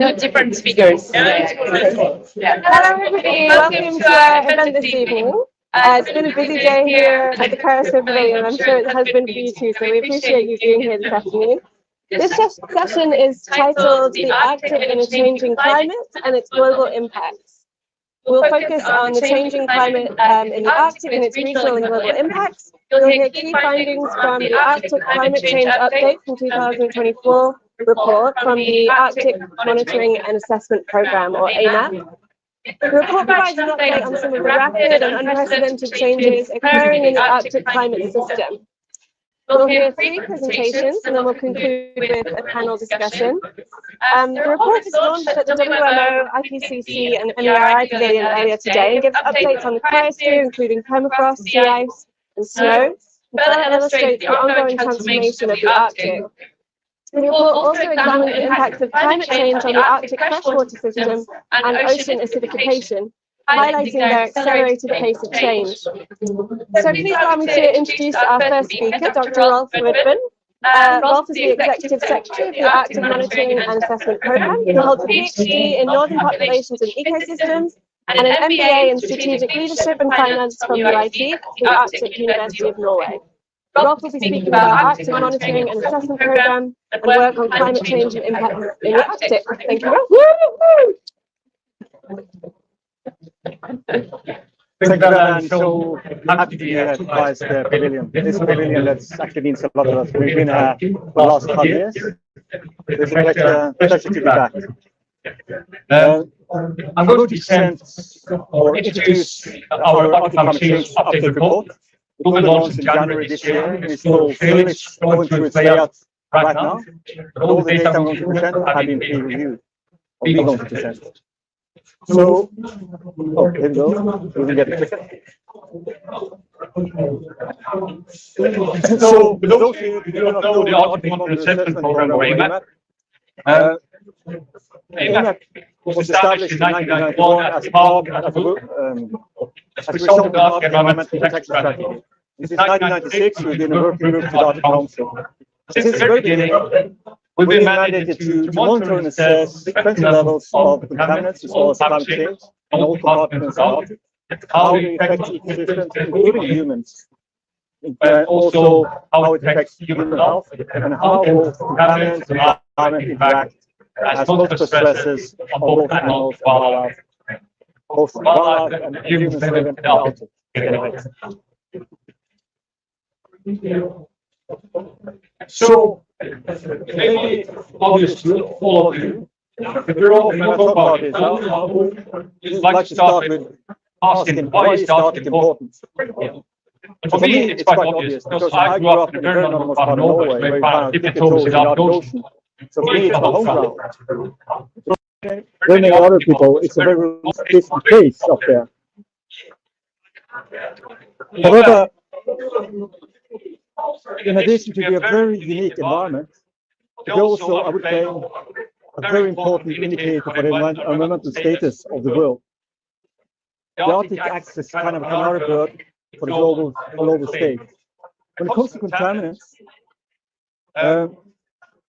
No, different speakers. Yeah. Hello everybody, welcome to our event this evening. It's been a busy day here at the Paris Pavilion. I'm sure it has been for you too, so we appreciate you being here this afternoon. This session is titled The Arctic in a Changing Climate and Its Global Impacts. We'll focus on the changing climate in the Arctic and its regional and global impacts. You'll hear key findings from the Arctic Climate Change Update from 2024 report from the Arctic Monitoring and Assessment Programme, or AMAP. The report provides an update on some of the rapid and unprecedented changes occurring in the Arctic climate system. We'll hear 3 presentations and then we'll conclude with a panel discussion. The report is launched at the WMO, IPCC and MERI Pavilion earlier today and gives updates on the cryosphere, including permafrost, sea ice and snow, and further illustrates the ongoing transformation of the Arctic. The report also examines the impacts of climate change on the Arctic freshwater system and ocean acidification, highlighting their accelerated pace of change. So please allow me to introduce our first speaker, Dr. Rolf Widman. Rolf is the Executive Secretary of the Arctic Monitoring and Assessment Programme. He holds a PhD in Northern Populations and Ecosystems and an MBA in Strategic Leadership and Finance from UIT, the Arctic University of Norway. Rolf will be speaking about Arctic Monitoring and Assessment Programme and work on climate change and impacts in the Arctic. Thank you, Rolf. Thank you, Bella. I'm so happy to be here at the pavilion. This pavilion that's actually means a lot to us. We've been here for the last 5 years. It's a pleasure to be back. I'm going to present or introduce our Arctic climate change update report. It will be launched in January this year. It's still going through its layout right now. But all the data I'm going to present have been peer-reviewed. We're going to present. So, here we go. We will get a ticket. So, for those of you who do not know the Arctic Monitoring Assessment Programme, or AMAP, AMAP was established in 1991 as a result of the Arctic Environmental Protection Strategy. Since 1996, we've been a working group to the Arctic Council. Since the very beginning, we've been mandated to monitor and assess frequency levels of contaminants as well as climate change in all compartments of the Arctic, how they affect ecosystems, including humans, and also how it affects human health, and how both contaminants and climate interact as multiple stresses on both animals and wildlife, both wildlife and humans living in the Arctic. So, maybe obvious to all of you, if you're all going to talk about this, I'd like to start with asking why is the Arctic important? And for me, it's quite obvious because I grew up in a very northern part of Norway where you kind of dip your toes in the Arctic Ocean. So for me, it's my home ground. For many other people, it's a very different place up there. However, in addition to be a very unique environment, it's also, I would say, a very important indicator for the environmental status of the world. The Arctic acts as kind of a canary bird for the global state. When it comes to contaminants,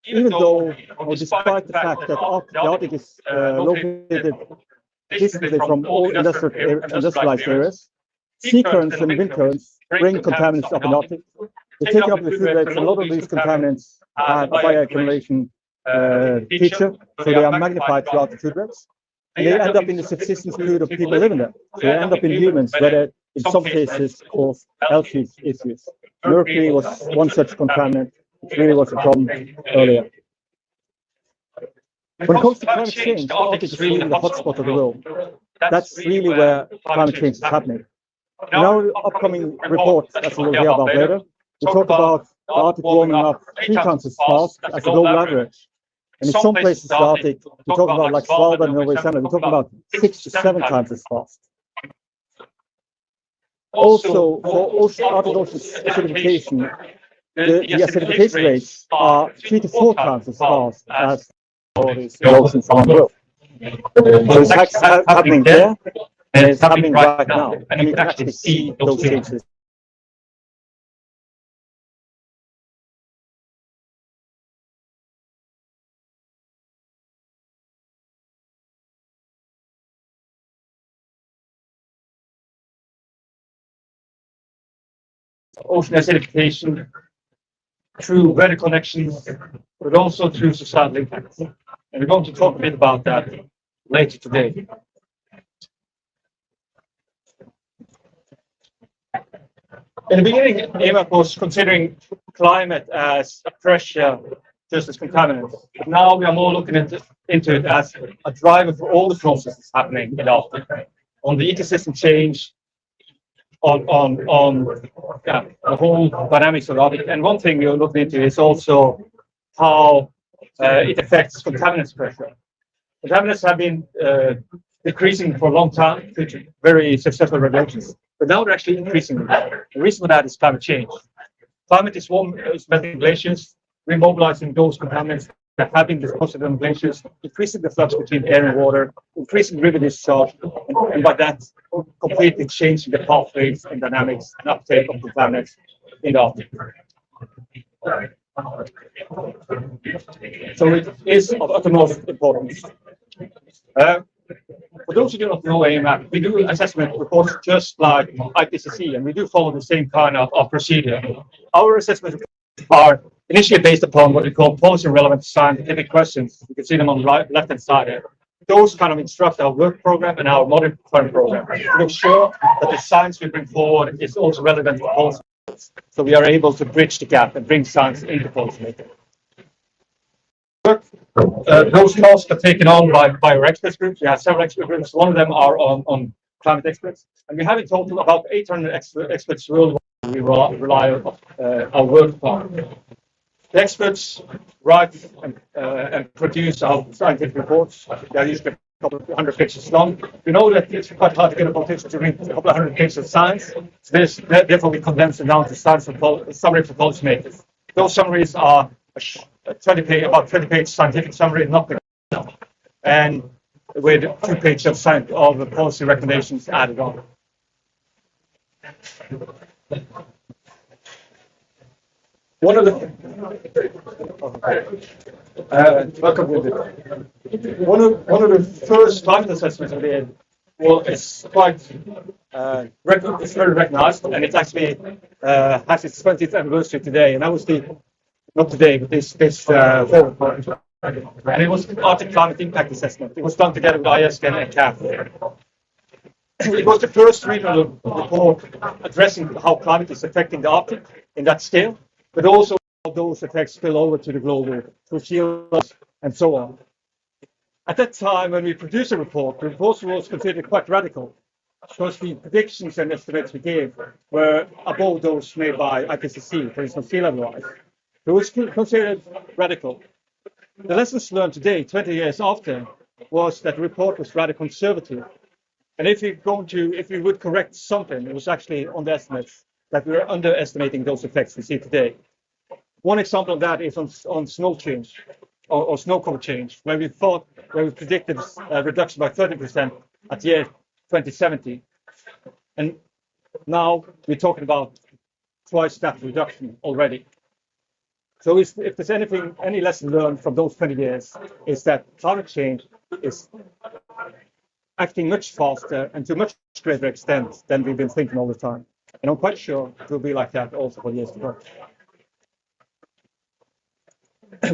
even though, or despite the fact that the Arctic is located distantly from all industrialized areas, sea currents and wind currents bring contaminants up in the Arctic. They take up the food webs. A lot of these contaminants have a bioaccumulation feature, so they are magnified throughout the food webs. And they end up in the subsistence food of people living there. So they end up in humans, where they, in some cases, cause health issues. Mercury was one such contaminant, which really was a problem earlier. When it comes to climate change, the Arctic is really the hotspot of the world. That's really where climate change is happening. In our upcoming report, as we'll hear about later, we talk about the Arctic warming up 3 times as fast as the global average. And in some places, the Arctic, we talk about like Svalbard and Norway Center, we're talking about 6 to 7 times as fast. Also, for Arctic Ocean acidification, the acidification rates are 3 to 4 times as fast as all these oceans around the world. So it's happening there, and it's happening right now, and you can actually see those changes. ocean acidification through weather connections, but also through societal impacts. And we're going to talk a bit about that later today. In the beginning, AMAP was considering climate as a pressure, just as contaminants. But now we are more looking into it as a driver for all the processes happening in the Arctic, on the ecosystem change, on the whole dynamics of the Arctic. And one thing we're looking into is also how it affects contaminants pressure. Contaminants have been decreasing for a long time due to very successful regulations, but now they're actually increasing. The reason for that is climate change. Climate is melting glaciers, remobilizing those contaminants that have been deposited on glaciers, increasing the flux between air and water, increasing river discharge, and by that, completely changing the pathways and dynamics and uptake of contaminants in the Arctic. So it is of utmost importance. For those who do not know AMAP, we do assessment reports just like IPCC, and we do follow the same kind of procedure. Our assessments are initially based upon what we call policy relevant scientific questions. You can see them on the left-hand side here. Those kind of instruct our work program and our monitoring program to make sure that the science we bring forward is also relevant to policy. So we are able to bridge the gap and bring science into policymaking. Those tasks are taken on by our experts groups. We have several expert groups. One of them are on climate experts. And we have in total about 800 experts worldwide we rely on our work upon. The experts write and produce our scientific reports. They are usually a couple of hundred pages long. We know that it's quite hard to get a politician to read a couple of hundred pages of science. So therefore, we condense it down to science summary for policymakers. Those summaries are about 20-page scientific summary, nothing else, and with 2 pages of the policy recommendations added on. One of the first climate assessments we did is quite it's very recognized, and it actually has its 20th anniversary today, and that was not today, but this forward part. And it was the Arctic Climate Impact Assessment. It was done together with ISCAN and CAF. It was the first regional report addressing how climate is affecting the Arctic in that scale, but also how those effects spill over to the global, through sea levels and so on. At that time, when we produced the report was considered quite radical, because the predictions and estimates we gave were above those made by IPCC, for instance, sea level rise. It was considered radical. The lessons learned today, 20 years after, was that the report was rather conservative. And if we would correct something, it was actually on the estimates that we were underestimating those effects we see today. One example of that is on snow change or snow cover change, where we predicted a reduction by 30% at year 2070. And now we're talking about twice that reduction already. So if there's any lesson learned from those 20 years, is that climate change is acting much faster and to much greater extent than we've been thinking all the time. And I'm quite sure it will be like that also for years to come.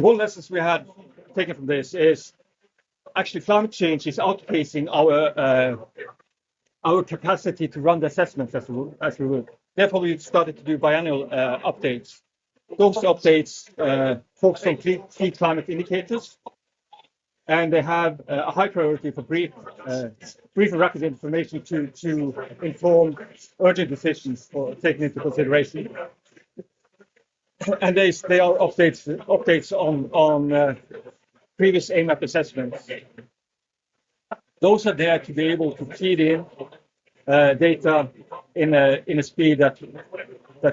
One lesson we had taken from this is actually climate change is outpacing our capacity to run the assessments as we would. Therefore, we started to do biannual updates. Those updates focus on key climate indicators, and they have a high priority for brief and rapid information to inform urgent decisions for taking into consideration. And they are updates on previous AMAP assessments. Those are there to be able to feed in data in a speed that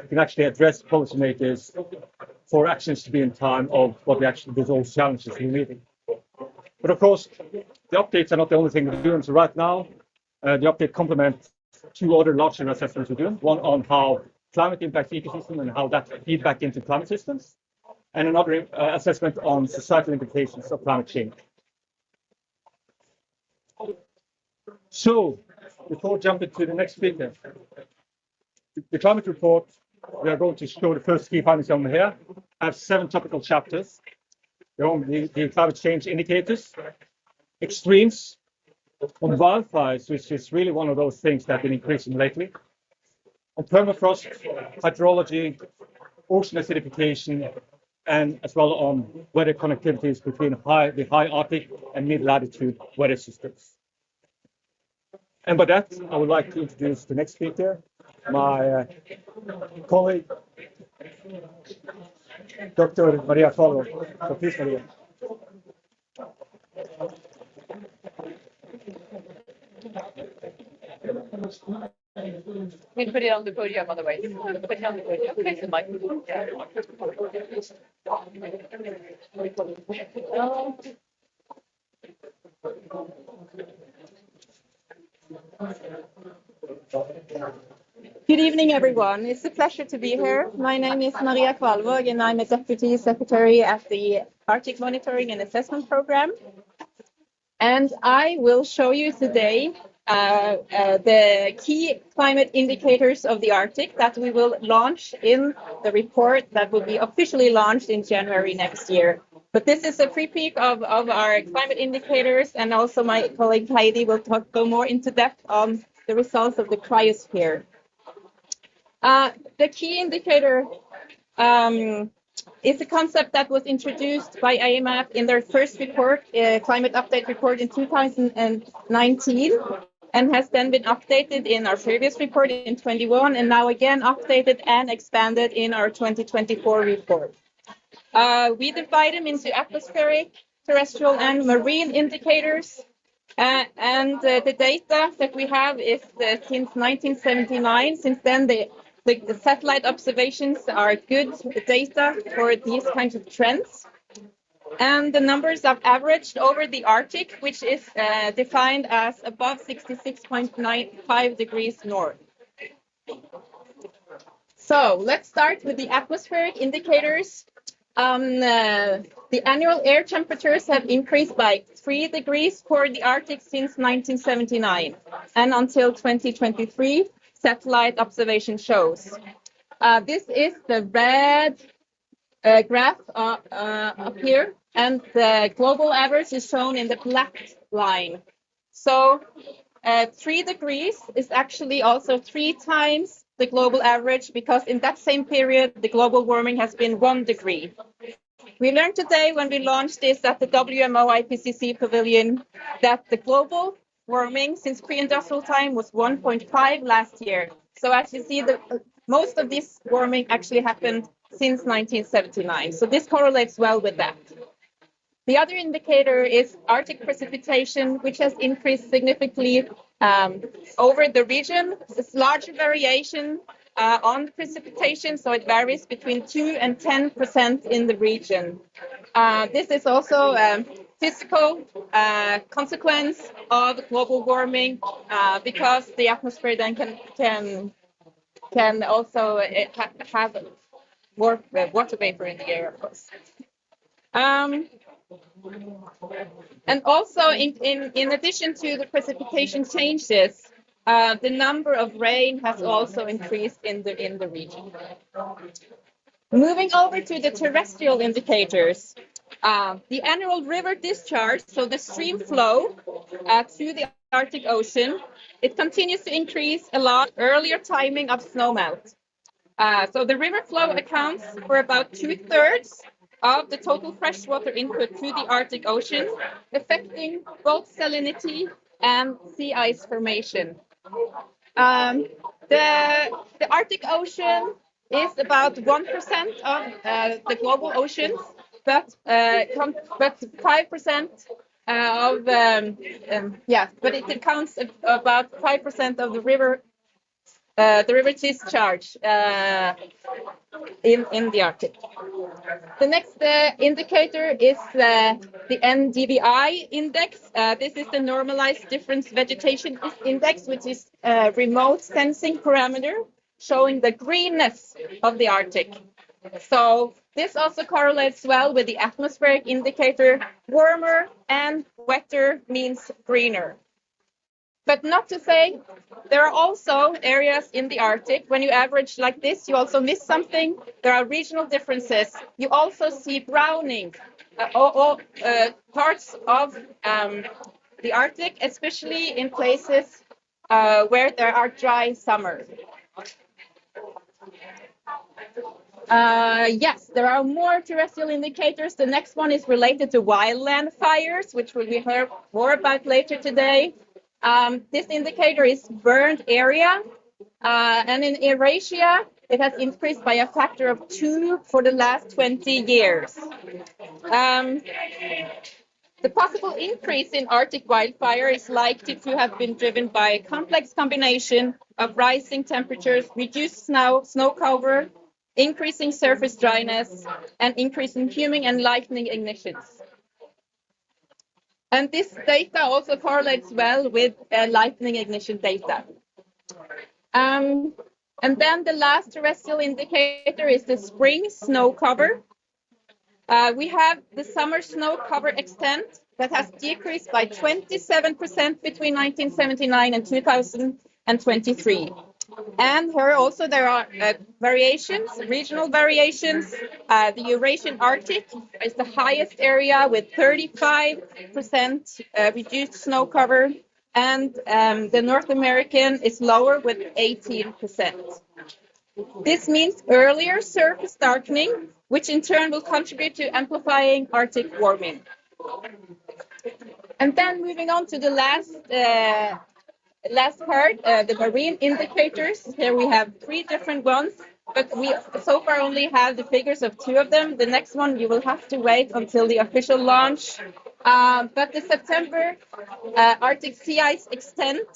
can actually address policymakers for actions to be in time of what we actually resolve challenges we're meeting. But of course, the updates are not the only thing we're doing. So right now, the update complements 2 other larger assessments we're doing. One on how climate impacts ecosystem and how that feeds back into climate systems, and another assessment on societal implications of climate change. So, before jumping to the next speaker, the climate report we are going to show the first key findings over here. I have 7 topical chapters. The climate change indicators, extremes, on wildfires, which is really one of those things that have been increasing lately, on permafrost, hydrology, ocean acidification, and as well on weather connectivities between the high Arctic and mid-latitude weather systems. And by that, I would like to introduce the next speaker, my colleague, Dr. Maria Calvo. So please, Maria. We put it on the podium otherwise. Put it on the podium. Place the microphone. Good evening, everyone. It's a pleasure to be here. My name is Maria Kvalvåg, and I'm a Deputy Secretary at the Arctic Monitoring and Assessment Program. And I will show you today the key climate indicators of the Arctic that we will launch in the report that will be officially launched in January next year. But this is a pre-peek of our climate indicators, and also my colleague Heidi will go more into depth on the results of the cryosphere. The key indicator is a concept that was introduced by AMAP in their first report, climate update report in 2019, and has then been updated in our previous report in 21, and now again updated and expanded in our 2024 report. We divide them into atmospheric, terrestrial, and marine indicators. And the data that we have is since 1979. Since then, the satellite observations are good data for these kinds of trends. And the numbers have averaged over the Arctic, which is defined as above 66.95 degrees north. So let's start with the atmospheric indicators. The annual air temperatures have increased by 3 degrees for the Arctic since 1979, and until 2023, satellite observation shows. This is the red graph up here, and the global average is shown in the black line. So 3 degrees is actually also 3 times the global average, because in that same period, the global warming has been 1 degree. We learned today when we launched this at the WMO IPCC Pavilion that the global warming since pre-industrial time was 1.5 last year. So as you see, most of this warming actually happened since 1979. So this correlates well with that. The other indicator is Arctic precipitation, which has increased significantly over the region. There's larger variation on precipitation, so it varies between 2 and 10% in the region. This is also a physical consequence of global warming, because the atmosphere then can also have more water vapor in the air, of course. And also, in addition to the precipitation changes, the number of rain has also increased in the region. Moving over to the terrestrial indicators, the annual river discharge, so the stream flow to the Arctic Ocean, it continues to increase a lot. Earlier timing of snowmelt. So the river flow accounts for about 2/3 of the total freshwater input to the Arctic Ocean, affecting both salinity and sea ice formation. The Arctic Ocean is about 1% of the global oceans, but 5% but it accounts about 5% of the river discharge in the Arctic. The next indicator is the NDVI index. This is the normalized difference vegetation index, which is a remote sensing parameter showing the greenness of the Arctic. So this also correlates well with the atmospheric indicator. Warmer and wetter means greener. But not to say, there are also areas in the Arctic, when you average like this, you also miss something. There are regional differences. You also see browning, parts of the Arctic, especially in places where there are dry summers. Yes, there are more terrestrial indicators. The next one is related to wildland fires, which will be heard more about later today. This indicator is burned area, and in Eurasia, it has increased by a factor of 2 for the last 20 years. The possible increase in Arctic wildfire is likely to have been driven by a complex combination of rising temperatures, reduced snow cover, increasing surface dryness, and increasing human and lightning ignitions. And this data also correlates well with lightning ignition data. And then the last terrestrial indicator is the spring snow cover. We have the summer snow cover extent that has decreased by 27% between 1979 and 2023. And here also there are variations, regional variations. The Eurasian Arctic is the highest area with 35% reduced snow cover, and the North American is lower with 18%. This means earlier surface darkening, which in turn will contribute to amplifying Arctic warming. And then moving on to the last part, the marine indicators. Here we have 3 different ones, but we so far only have the figures of 2 of them. The next one you will have to wait until the official launch. But the September Arctic sea ice extent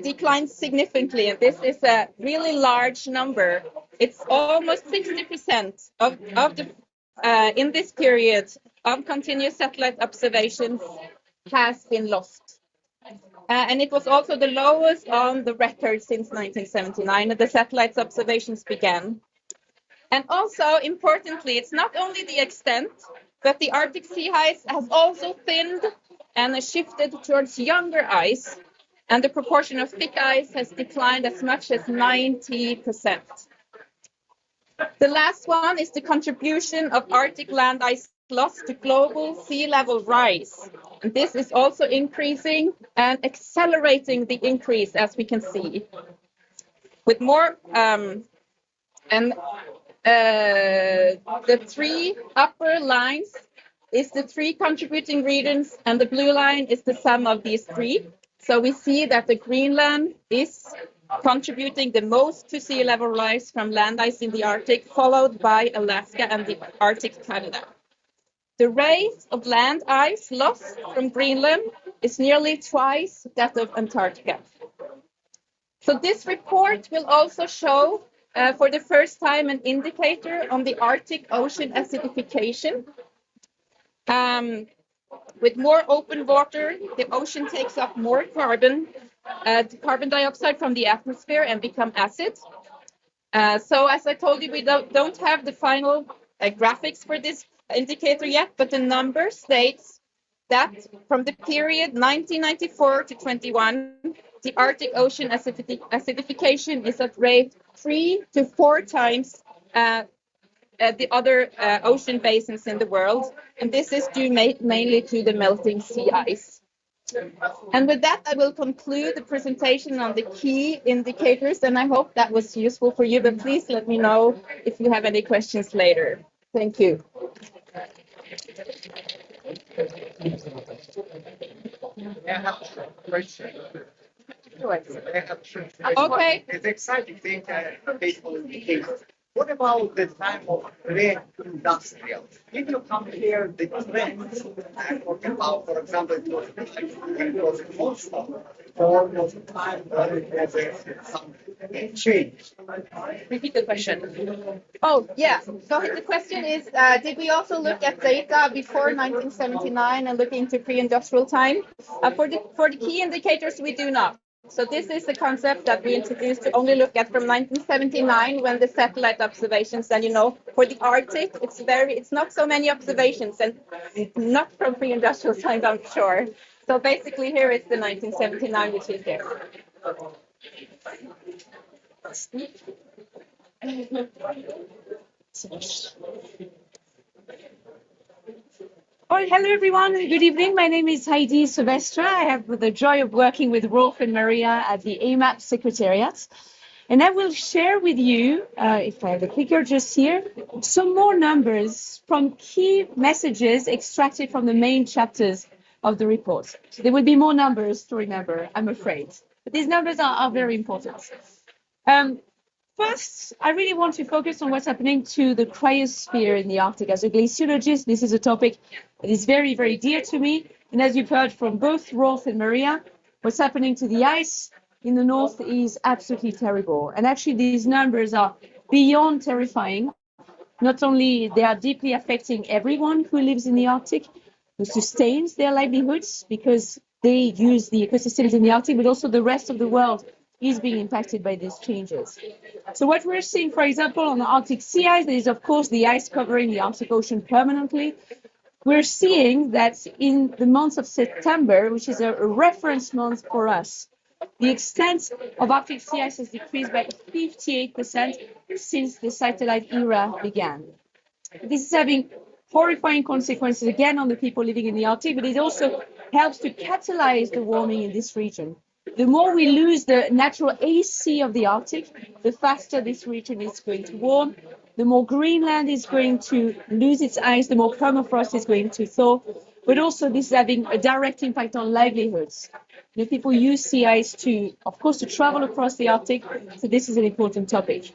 declined significantly, and this is a really large number. It's almost 60% of the in this period of continuous satellite observations has been lost. And it was also the lowest on the record since 1979 that the satellite observations began. And also, importantly, it's not only the extent, but the Arctic sea ice has also thinned and has shifted towards younger ice, and the proportion of thick ice has declined as much as 90%. The last one is the contribution of Arctic land ice loss to global sea level rise. And this is also increasing and accelerating the increase, as we can see. With more, the 3 upper lines is the 3 contributing regions, and the blue line is the sum of these 3. So we see that the Greenland is contributing the most to sea level rise from land ice in the Arctic, followed by Alaska and the Arctic Canada. The rate of land ice lost from Greenland is nearly twice that of Antarctica. So this report will also show for the first time an indicator on the Arctic Ocean acidification. With more open water, the ocean takes up more carbon dioxide from the atmosphere and become acid. So as I told you, we don't have the final graphics for this indicator yet, but the number states that from the period 1994 to 21, the Arctic Ocean acidification is at rate 3 to 4 times the other ocean basins in the world, and this is due mainly to the melting sea ice. And with that, I will conclude the presentation on the key indicators, and I hope that was useful for you, but please let me know if you have any questions later. Thank you. Okay. It's exciting thing baseball indicators. What about the time of pre-industrial? If you compare the trends, I'm talking about, for example, it was monster, or was the time where it was some change? Repeat the question. Oh, yeah. So the question is, did we also look at data before 1979 and look into pre-industrial time? For the key indicators, we do not. So this is a concept that we introduced to only look at from 1979 when the satellite observations, and for the Arctic, it's not so many observations, and not from pre-industrial times, I'm sure. So basically here is the 1979, which is there. Well, hello everyone. Good evening. My name is Heidi Silvestre. I have the joy of working with Rolf and Maria at the AMAP Secretariat. And I will share with you, if I have the clicker just here, some more numbers from key messages extracted from the main chapters of the report. So there will be more numbers to remember, I'm afraid. But these numbers are very important. First, I really want to focus on what's happening to the cryosphere in the Arctic. As a glaciologist, this is a topic that is very, very dear to me. And as you've heard from both Rolf and Maria, what's happening to the ice in the north is absolutely terrible. And actually, these numbers are beyond terrifying. Not only they are deeply affecting everyone who lives in the Arctic, who sustains their livelihoods because they use the ecosystems in the Arctic, but also the rest of the world is being impacted by these changes. So what we're seeing, for example, on the Arctic sea ice, there is, of course, the ice covering the Arctic Ocean permanently. We're seeing that in the month of September, which is a reference month for us, the extent of Arctic sea ice has decreased by 58% since the satellite era began. This is having horrifying consequences, again, on the people living in the Arctic, but it also helps to catalyze the warming in this region. The more we lose the natural AC of the Arctic, the faster this region is going to warm, the more Greenland is going to lose its ice, the more permafrost is going to thaw, but also this is having a direct impact on livelihoods. People use sea ice to, of course, to travel across the Arctic, so this is an important topic.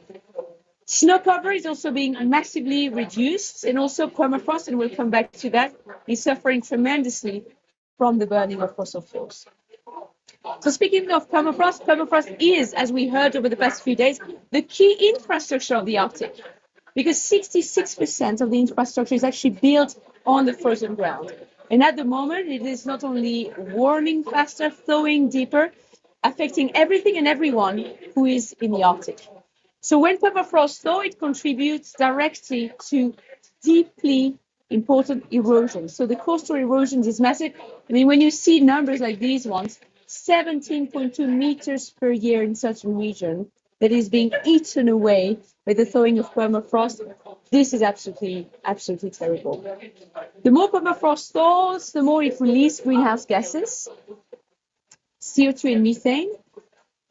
Snow cover is also being massively reduced, and also permafrost, and we'll come back to that, is suffering tremendously from the burning of fossil fuels. So speaking of permafrost, permafrost is, as we heard over the past few days, the key infrastructure of the Arctic, because 66% of the infrastructure is actually built on the frozen ground. And at the moment, it is not only warming faster, thawing deeper, affecting everything and everyone who is in the Arctic. So when permafrost thaws, it contributes directly to deeply important erosion. So the coastal erosion is massive. I mean, when you see numbers like these ones, 17.2 meters per year in such a region that is being eaten away by the thawing of permafrost, this is absolutely, absolutely terrible. The more permafrost thaws, the more it releases greenhouse gases, CO2 and methane.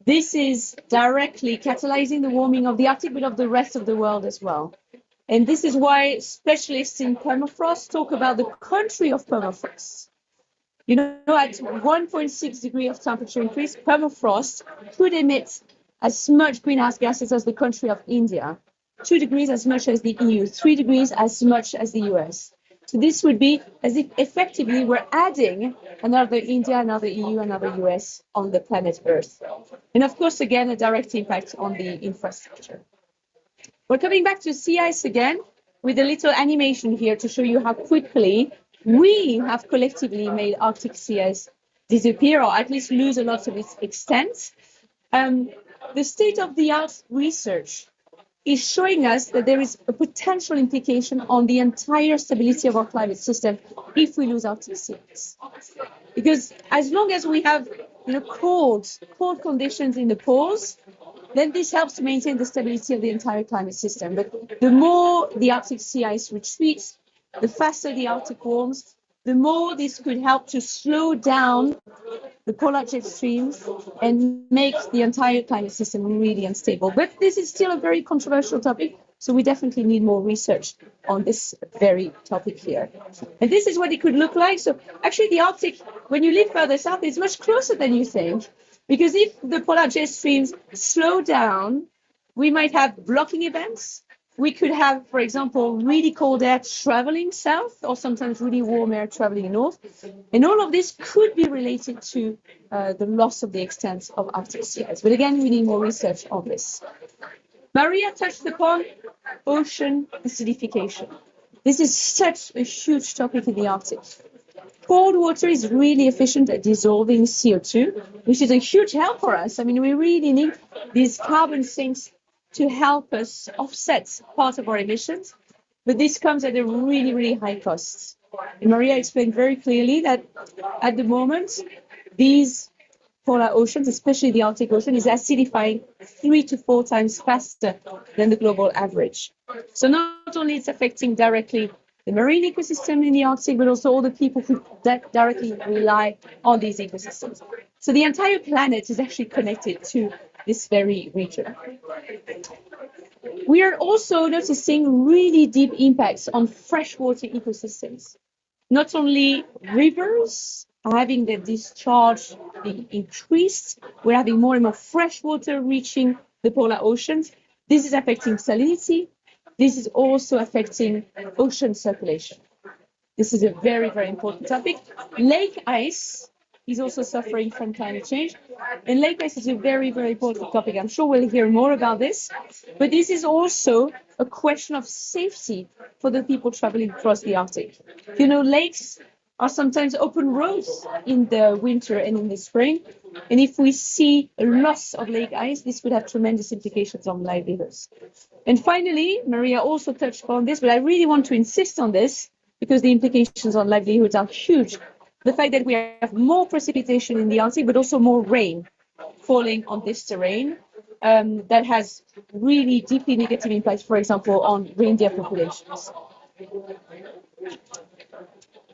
This is directly catalyzing the warming of the Arctic, but of the rest of the world as well. And this is why specialists in permafrost talk about the country of permafrost. At 1.6 degrees of temperature increase, permafrost could emit as much greenhouse gases as the country of India, 2 degrees as much as the EU, 3 degrees as much as the US. So this would be as if effectively we're adding another India, another EU, another US on the planet Earth. And of course, again, a direct impact on the infrastructure. We're coming back to sea ice again with a little animation here to show you how quickly we have collectively made Arctic sea ice disappear, or at least lose a lot of its extent. The state-of-the-art research is showing us that there is a potential implication on the entire stability of our climate system if we lose Arctic sea ice. Because as long as we have cold conditions in the poles, then this helps to maintain the stability of the entire climate system. But the more the Arctic sea ice retreats, the faster the Arctic warms, the more this could help to slow down the polar jet streams and make the entire climate system really unstable. But this is still a very controversial topic, so we definitely need more research on this very topic here. And this is what it could look like. So actually the Arctic, when you live further south, is much closer than you think, because if the polar jet streams slow down, we might have blocking events. We could have, for example, really cold air traveling south, or sometimes really warm air traveling north. And all of this could be related to the loss of the extent of Arctic sea ice. But again, we need more research on this. Maria touched upon ocean acidification. This is such a huge topic in the Arctic. Cold water is really efficient at dissolving CO2, which is a huge help for us. I mean, we really need these carbon sinks to help us offset part of our emissions, but this comes at a really, really high cost. And Maria explained very clearly that at the moment, these polar oceans, especially the Arctic Ocean, is acidifying 3 to 4 times faster than the global average. So not only it's affecting directly the marine ecosystem in the Arctic, but also all the people who directly rely on these ecosystems. So the entire planet is actually connected to this very region. We are also noticing really deep impacts on freshwater ecosystems. Not only rivers are having their discharge being increased, we're having more and more fresh water reaching the polar oceans. This is affecting salinity. This is also affecting ocean circulation. This is a very, very important topic. Lake ice is also suffering from climate change. And lake ice is a very, very important topic. I'm sure we'll hear more about this. But this is also a question of safety for the people traveling across the Arctic. You know, lakes are sometimes open roads in the winter and in the spring. And if we see a loss of lake ice, this would have tremendous implications on livelihoods. And finally, Maria also touched upon this, but I really want to insist on this because the implications on livelihoods are huge. The fact that we have more precipitation in the Arctic, but also more rain falling on this terrain, that has really deeply negative impacts, for example, on reindeer populations.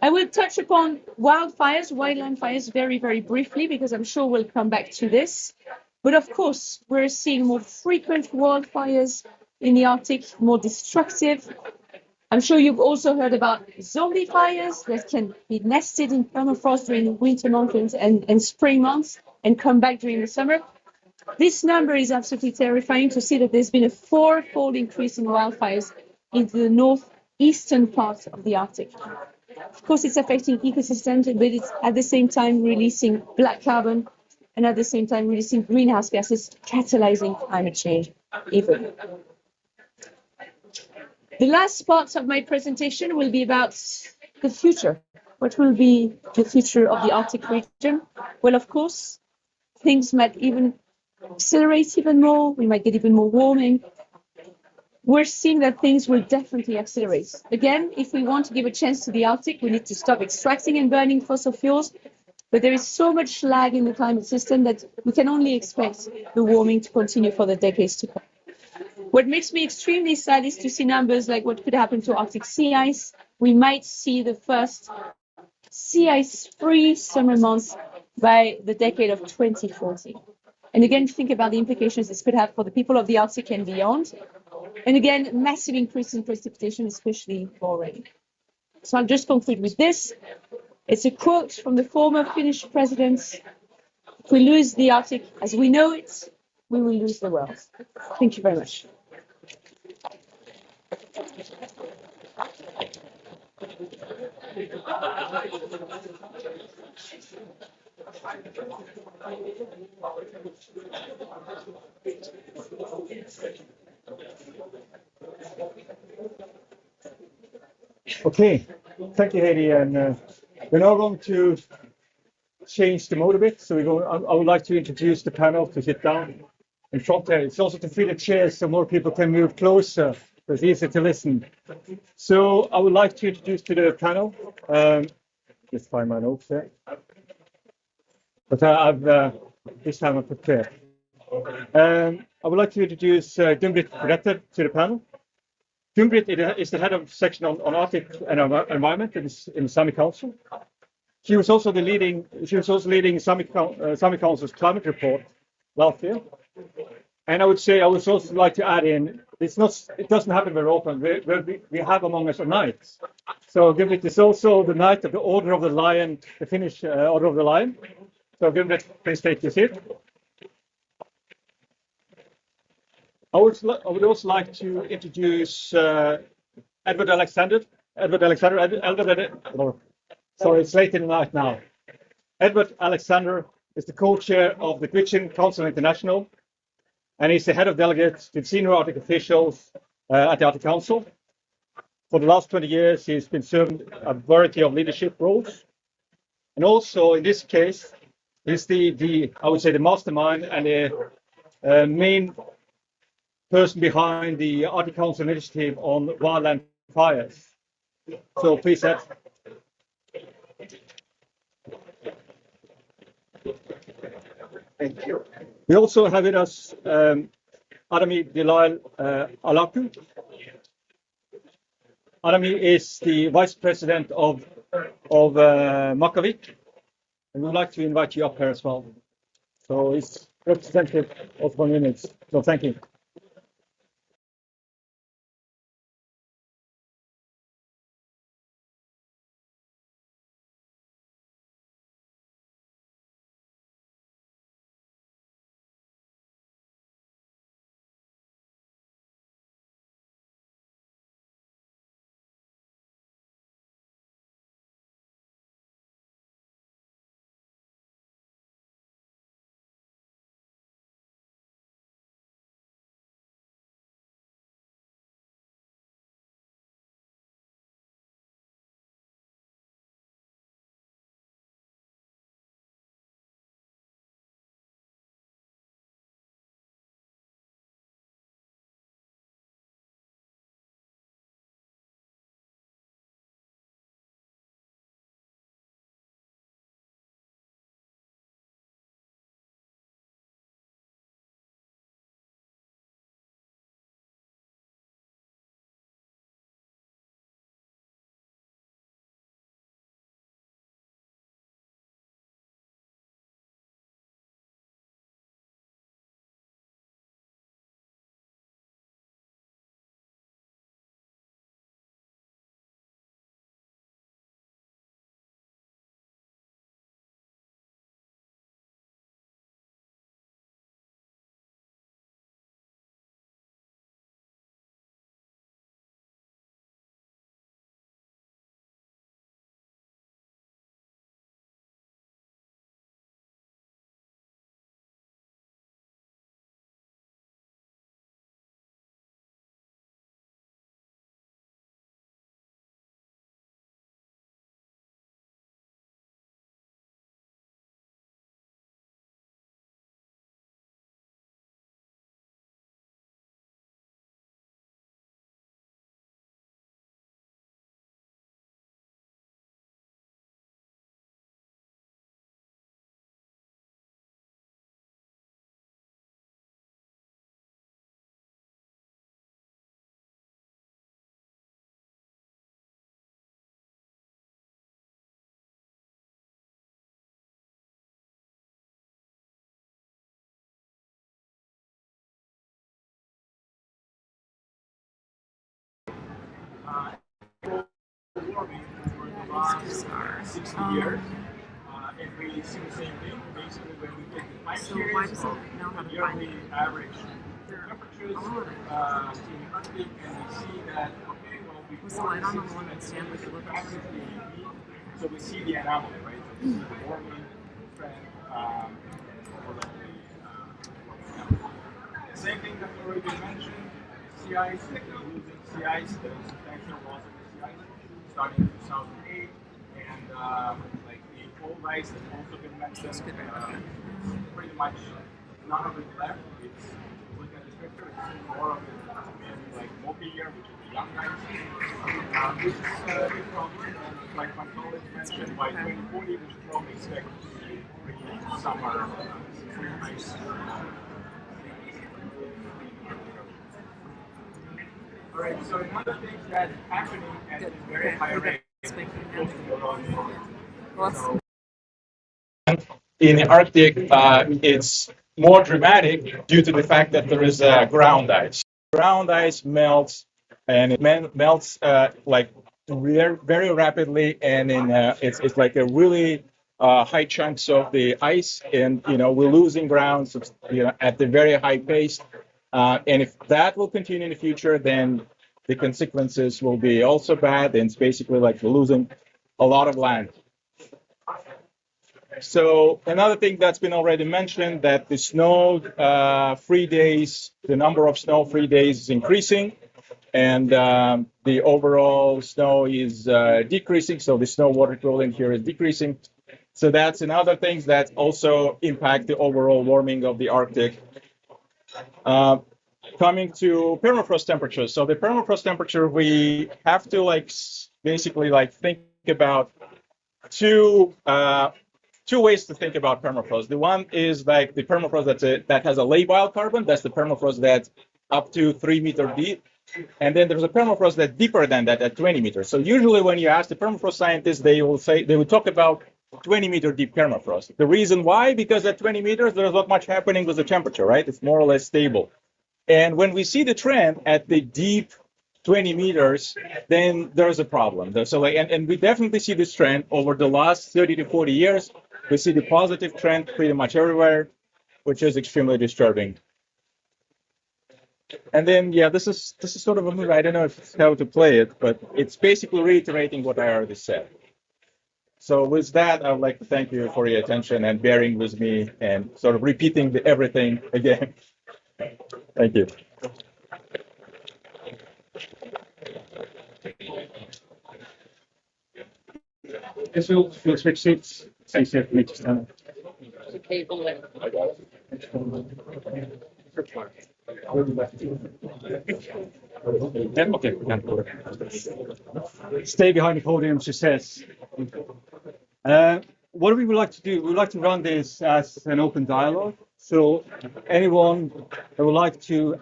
I will touch upon wildfires, wildland fires, very, very briefly, because I'm sure we'll come back to this. But of course, we're seeing more frequent wildfires in the Arctic, more destructive. I'm sure you've also heard about zombie fires that can be nested in permafrost during winter months and spring months and come back during the summer. This number is absolutely terrifying to see that there's been a 4-fold increase in wildfires in the northeastern part of the Arctic. Of course, it's affecting ecosystems, but it's at the same time releasing black carbon and at the same time releasing greenhouse gases, catalyzing climate change even. The last part of my presentation will be about the future. What will be the future of the Arctic region? Well, of course, things might even accelerate even more. We might get even more warming. We're seeing that things will definitely accelerate. Again, if we want to give a chance to the Arctic, we need to stop extracting and burning fossil fuels. But there is so much lag in the climate system that we can only expect the warming to continue for the decades to come. What makes me extremely sad is to see numbers like what could happen to Arctic sea ice. We might see the first sea ice-free summer months by the decade of 2040. And again, think about the implications this could have for the people of the Arctic and beyond. And again, massive increase in precipitation, especially for rain. So I'll just conclude with this. It's a quote from the former Finnish president. If we lose the Arctic as we know it, we will lose the world. Thank you very much. Okay, thank you, Heidi. And we're now going to change the mode a bit. So I would like to introduce the panel to sit down in front there. It's also to free the chairs so more people can move closer. So it's easier to listen. So I would like to introduce to the panel. Just find my notes there. But I've this time I'm prepared. I would like to introduce Gun-Britt Bretter to the panel. Gun-Britt is the head of section on Arctic and environment in Sami Council. She was also leading Sami Council's climate report last year. And I would also like to add in, it doesn't happen very often. We have among us a knight. So Gun-Britt is also the knight of the Order of the Lion, the Finnish Order of the Lion. So Gun-Britt, please take your seat. I would also like to introduce Edward Alexander. Sorry, it's late in the night now. Edward Alexander is the co-chair of the Gwich'in Council International, and he's the head of delegates to senior Arctic officials at the Arctic Council. For the last 20 years, he's been serving a variety of leadership roles, And also in this case, is the I would say the mastermind and the main person behind the Arctic Council initiative on wildland fires. So please, Ed. Thank you. We also have with us Adami Bilal Alaku. Adami is the vice president of Makavik, and we'd like to invite you up here as well. So it's representative of 1 minute. So thank you. Warming for the last 60 years. And we see the same thing. Basically, when we take the 5 series of yearly average temperatures in the Arctic, and we see that, okay, well, we so we see the anomaly, right? So we see the warming trend over the same thing that already been mentioned. Sea ice, like losing sea ice, there's substantial loss of the sea ice starting in 2008, and like the cold ice has also been mentioned. Pretty much none of it left. It's look at this picture, it's more of it maybe like multi-year, which is the young ice, which is a big problem. And like my colleague mentioned, by 2040 we should probably expect to see pretty summer spring ice. All right, so another thing that's happening at a very high rate in the Arctic, it's more dramatic due to the fact that there is ground ice. Ground ice melts, and it melts like very rapidly, and it's like a really high chunks of the ice, and we're losing ground at the very high pace. And if that will continue in the future, then the consequences will be also bad. And it's basically like we're losing a lot of land. So another thing that's been already mentioned, that the snow free days, the number of snow free days is increasing, and the overall snow is decreasing. So the snow water equivalent here is decreasing. So that's another thing that also impact the overall warming of the Arctic. Coming to permafrost temperatures. So the permafrost temperature, we have to basically think about two ways to think about permafrost. The one is like the permafrost that has a labile carbon. That's the permafrost that's up to 3 meters deep. And then there's a permafrost that's deeper than that at 20 meters. So usually when you ask the permafrost scientists, they will talk about 20-meter deep permafrost. The reason why? Because at 20 meters, there's not much happening with the temperature, right? It's more or less stable. And when we see the trend at the deep 20 meters, then there's a problem. So and we definitely see this trend over the last 30 to 40 years. We see the positive trend pretty much everywhere, which is extremely disturbing. And then, yeah, this is sort of a movie. I don't know how to play it, but it's basically reiterating what I already said. So with that, I would like to thank you for your attention and bearing with me and sort of repeating everything again. Thank you. Yes, we'll switch seats. It's easier for me to stand. Yeah, okay. Stay behind the podium, she says. What we would like to do, we would like to run this as an open dialogue. So anyone that would like to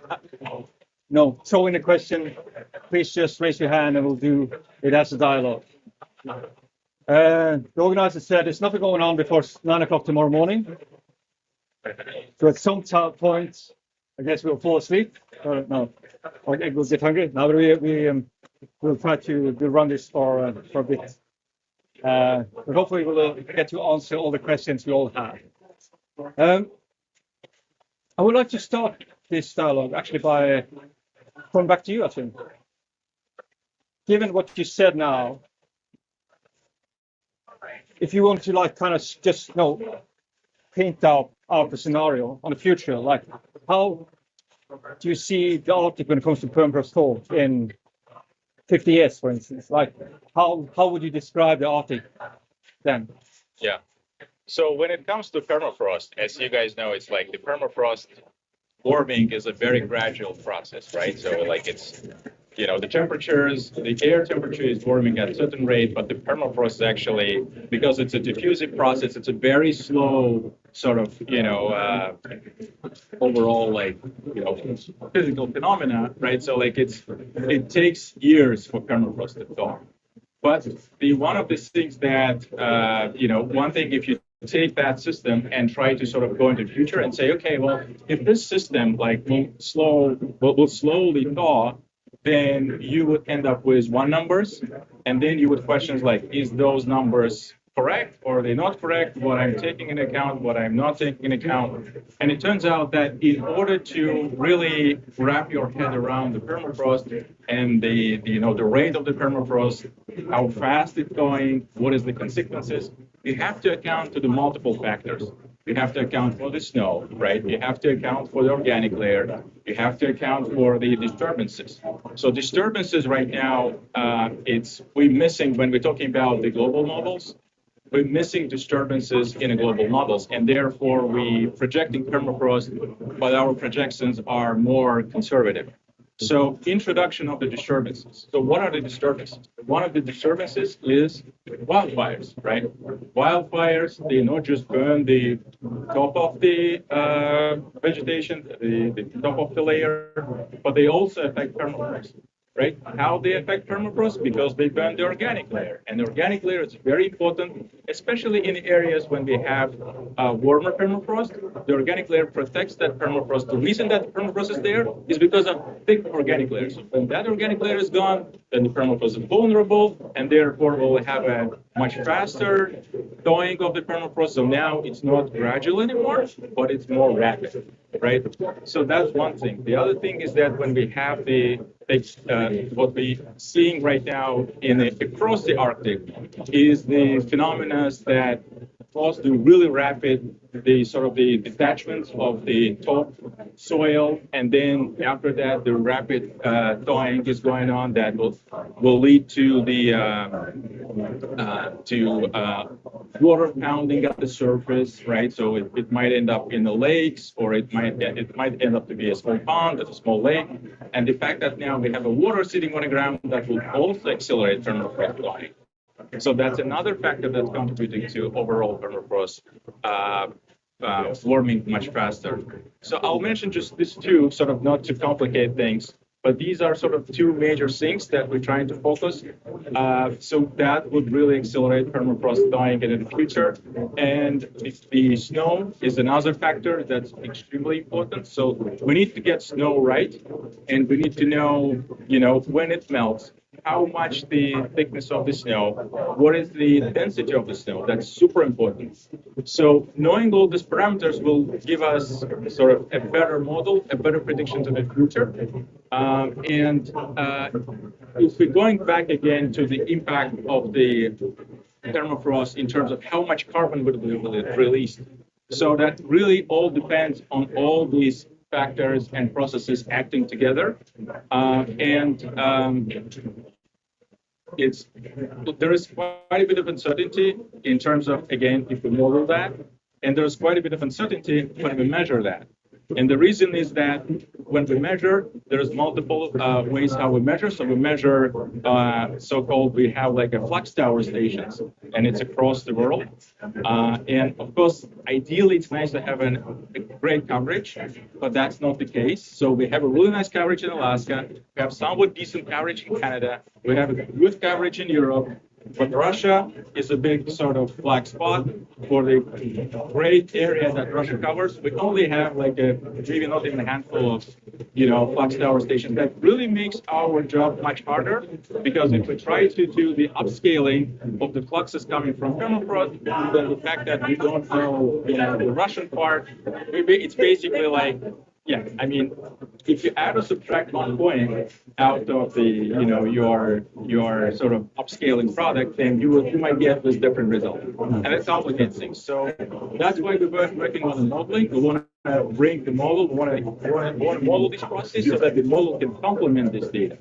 throw in a question, please just raise your hand and we'll do it as a dialogue. The organizer said there's nothing going on before 9 o'clock tomorrow morning. So at some point, I guess we'll fall asleep. No, or we'll get hungry. Now we'll try to run this for a bit. But hopefully we'll get to answer all the questions we all have. I would like to start this dialogue actually by going back to you, Asim. Given what you said now, if you want to kind of just paint out the scenario on the future, how do you see the Arctic when it comes to permafrost thaw in 50 years, for instance? How would you describe the Arctic then? Yeah. So when it comes to permafrost, as you guys know, it's like the permafrost warming is a very gradual process, right? So it's, the temperatures, the air temperature is warming at a certain rate, but the permafrost is actually, because it's a diffusive process, it's a very slow sort of, overall, physical phenomena, right? So it takes years for permafrost to thaw. But one of the things that, one thing, if you take that system and try to sort of go into the future and say, okay, well, if this system will slowly thaw, then you would end up with one numbers, and then you would question is those numbers correct or are they not correct? What I'm taking into account, what I'm not taking into account. And it turns out that in order to really wrap your head around the permafrost and the rate of the permafrost, how fast it's going, what is the consequences, you have to account to the multiple factors. You have to account for the snow, right? You have to account for the organic layer. You have to account for the disturbances. So disturbances right now, we're missing, when we're talking about the global models, we're missing disturbances in the global models, and therefore we projecting permafrost, but our projections are more conservative. So introduction of the disturbances. So what are the disturbances? One of the disturbances is wildfires, right? Wildfires, they not just burn the top of the vegetation, the top of the layer, but they also affect permafrost, right? How they affect permafrost? Because they burn the organic layer. And the organic layer is very important, especially in areas when we have warmer permafrost. The organic layer protects that permafrost. The reason that permafrost is there is because of thick organic layers. So when that organic layer is gone, then the permafrost is vulnerable, and therefore we'll have a much faster thawing of the permafrost. So now it's not gradual anymore, but it's more rapid, right? So that's one thing. The other thing is that when we have what we're seeing right now across the Arctic is the phenomena that frost do really rapid, the sort of the detachment of the top soil, and then after that, the rapid thawing is going on that will lead to the water pounding at the surface, right? So it might end up in the lakes, or it might end up to be a small pond, a small lake. And the fact that now we have a water sitting on the ground that will also accelerate permafrost thawing. So that's another factor that's contributing to overall permafrost warming much faster. So I'll mention just these two, sort of not to complicate things, but these are sort of two major things that we're trying to focus. So that would really accelerate permafrost thawing in the future. And the snow is another factor that's extremely important. So we need to get snow right, and we need to know, when it melts, how much the thickness of the snow, what is the density of the snow. That's super important. So knowing all these parameters will give us sort of a better model, a better prediction to the future. If we're going back again to the impact of the permafrost in terms of how much carbon would be released, so that really all depends on all these factors and processes acting together. There is quite a bit of uncertainty in terms of, again, if we model that, and there's quite a bit of uncertainty when we measure that. And the reason is that when we measure, there's multiple ways how we measure. So we measure so-called, we have like a flux tower stations, and it's across the world. And of course, ideally, it's nice to have a great coverage, but that's not the case. So we have a really nice coverage in Alaska. We have somewhat decent coverage in Canada. We have a good coverage in Europe. But Russia is a big sort of black spot for the great area that Russia covers. We only have like maybe not even a handful of, flux tower stations. That really makes our job much harder, because if we try to do the upscaling of the fluxes coming from permafrost, then the fact that we don't know, the Russian part, it's basically like, yeah, I mean, if you add or subtract 1 point out of the, your sort of upscaling product, then you might get this different result, and it complicates things. So that's why we're working on the modeling. We want to bring the model. We want to model this process so that the model can complement this data.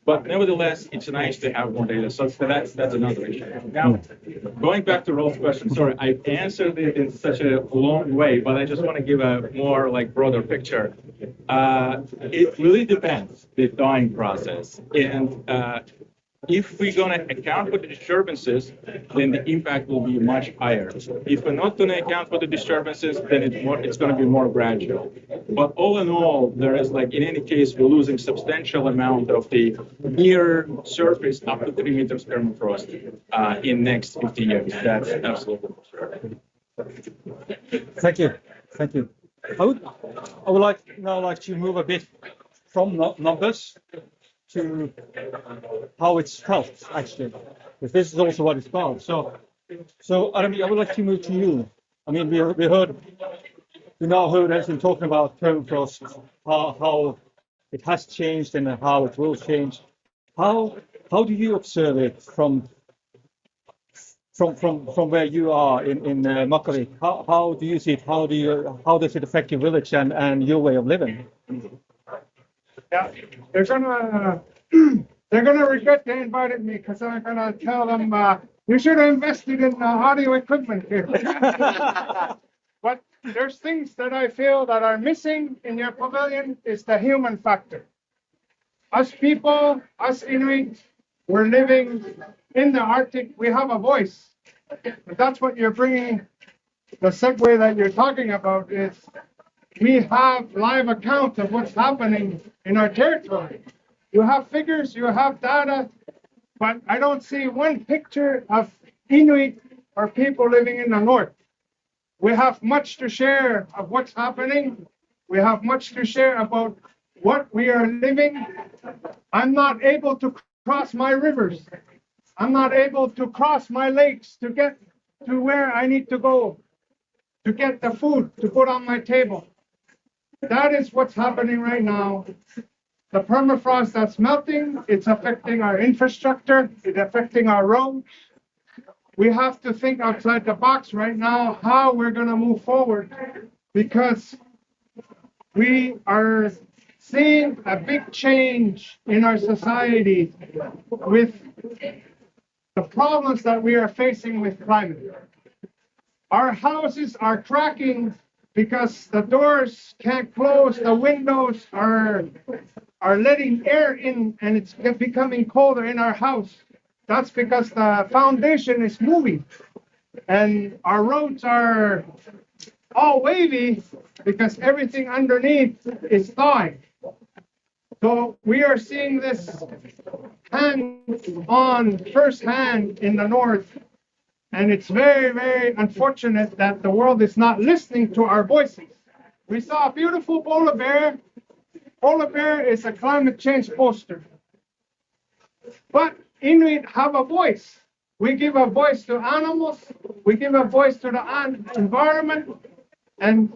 But nevertheless, it's nice to have more data. So that's another issue. Now, going back to Rolf's question, sorry, I answered it in such a long way, but I just want to give a more broader picture. It really depends, the thawing process. And if we're going to account for the disturbances, then the impact will be much higher. If we're not going to account for the disturbances, then it's going to be more gradual. But all in all, there is in any case, we're losing substantial amount of the near surface up to 3 meters permafrost in next 50 years. That's absolutely true. Thank you. Thank you. I would like to move a bit from numbers to how it's felt, actually, because this is also what it's about. So I would like to move to you. I mean, we now heard us talking about permafrost, how it has changed and how it will change. How do you observe it from where you are in Makalik? How do you see it? How does it affect your village and your way of living? Yeah, they're gonna regret they invited me, because I'm gonna tell them you should have invested in audio equipment here. But there's things that I feel that are missing in your pavilion is the human factor. Us people, us Inuit, we're living in the Arctic. We have a voice. But that's what you're bringing. The segue that you're talking about is we have live accounts of what's happening in our territory. You have figures, you have data, but I don't see one picture of Inuit or people living in the north. We have much to share of what's happening. We have much to share about what we are living. I'm not able to cross my rivers. I'm not able to cross my lakes to get to where I need to go to get the food to put on my table. That is what's happening right now. The permafrost that's melting, it's affecting our infrastructure, it's affecting our roads, we have to think outside the box right now how we're going to move forward, because we are seeing a big change in our society with the problems that we are facing with climate. Our houses are cracking because the doors can't close, the windows are letting air in, and it's becoming colder in our house. That's because the foundation is moving, and our roads are all wavy because everything underneath is thawing. So we are seeing this hands-on, firsthand in the north, and it's very, very unfortunate that the world is not listening to our voices. We saw a beautiful polar bear. Polar bear is a climate change poster. But Inuit have a voice. We give a voice to animals, we give a voice to the environment, and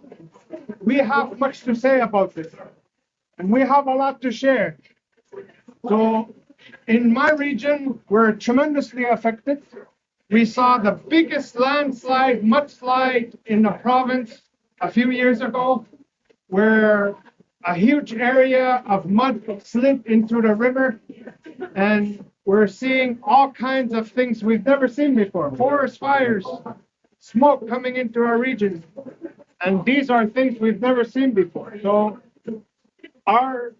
we have much to say about this. And we have a lot to share. So in my region, we're tremendously affected. We saw the biggest landslide, mudslide in the province a few years ago, where a huge area of mud slid into the river, and we're seeing all kinds of things we've never seen before. Forest fires, smoke coming into our region, and these are things we've never seen before. So our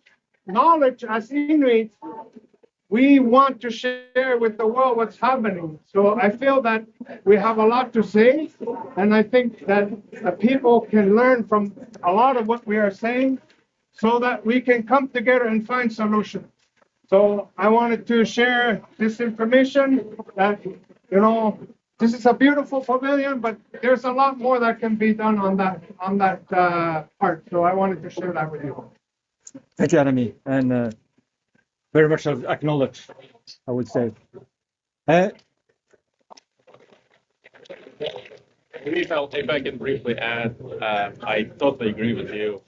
knowledge as Inuit, we want to share with the world what's happening. So I feel that we have a lot to say, and I think that the people can learn from a lot of what we are saying so that we can come together and find solutions. So I wanted to share this information that, this is a beautiful pavilion, but there's a lot more that can be done on that part. So I wanted to share that with you. Thank you, Anami, and very much acknowledge, I would say. If I can briefly add, I totally agree with you.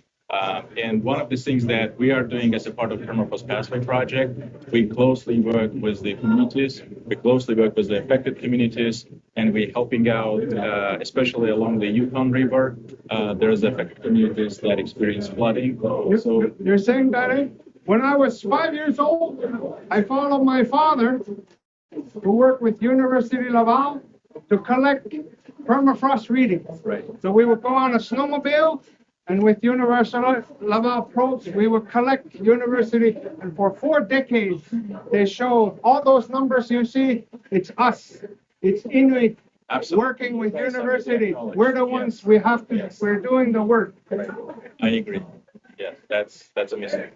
And one of the things that we are doing as a part of Permafrost Pathway project, we closely work with the communities, we closely work with the affected communities, and we're helping out, especially along the Yukon River. There's affected communities that experience flooding. So you're saying that, eh? When I was 5 years old, I followed my father to work with University Laval to collect permafrost readings. Right. So we would go on a snowmobile, and with University Laval probes, we would collect university, and for 4 decades, they showed all those numbers you see, it's us. It's Inuit. Absolutely. Working with university. We're the ones we're doing the work. I agree. Yeah, that's a mistake.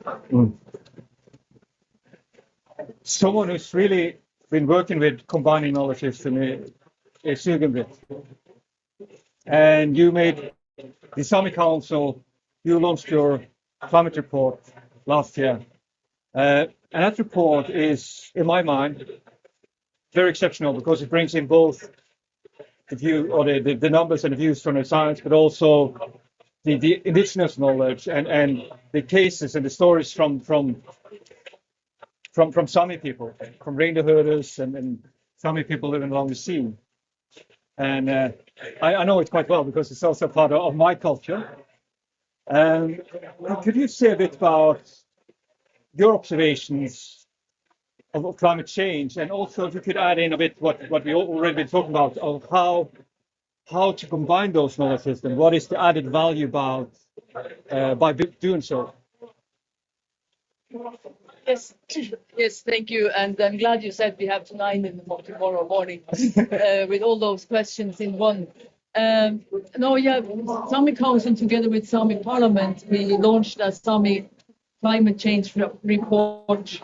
Someone who's really been working with combining knowledge is Sugenbrit. And you made the Sami Council, you launched your climate report last year. And that report is, in my mind, very exceptional because it brings in both the view or the numbers and the views from the science, but also the indigenous knowledge and the cases and the stories from Sami people, from reindeer herders and Sami people living along the sea. And I know it quite well because it's also part of my culture. Could you say a bit about your observations of climate change, and also if you could add in a bit what we already been talking about of how to combine those knowledge systems? What is the added value by doing so? Yes, thank you. And I'm glad you said we have 9 in the tomorrow morning with all those questions in one. Sami Council together with Sami Parliament, we launched a Sami climate change report.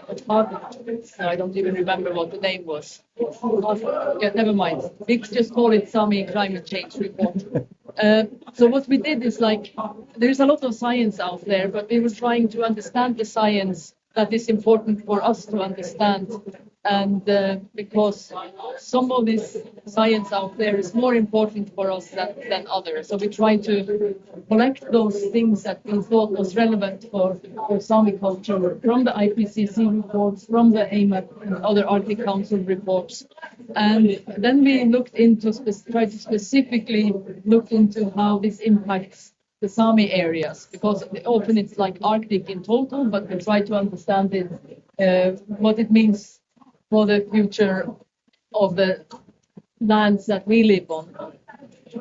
I don't even remember what the name was. Yeah, never mind. We just call it Sami climate change report. So what we did is there's a lot of science out there, but we were trying to understand the science that is important for us to understand And because some of this science out there is more important for us than others. So we try to collect those things that we thought was relevant for Sami culture from the IPCC reports, from the AMAP and other Arctic Council reports. And then we looked into, tried to specifically look into how this impacts the Sami areas, because often it's like Arctic in total, but we try to understand it, what it means for the future of the lands that we live on.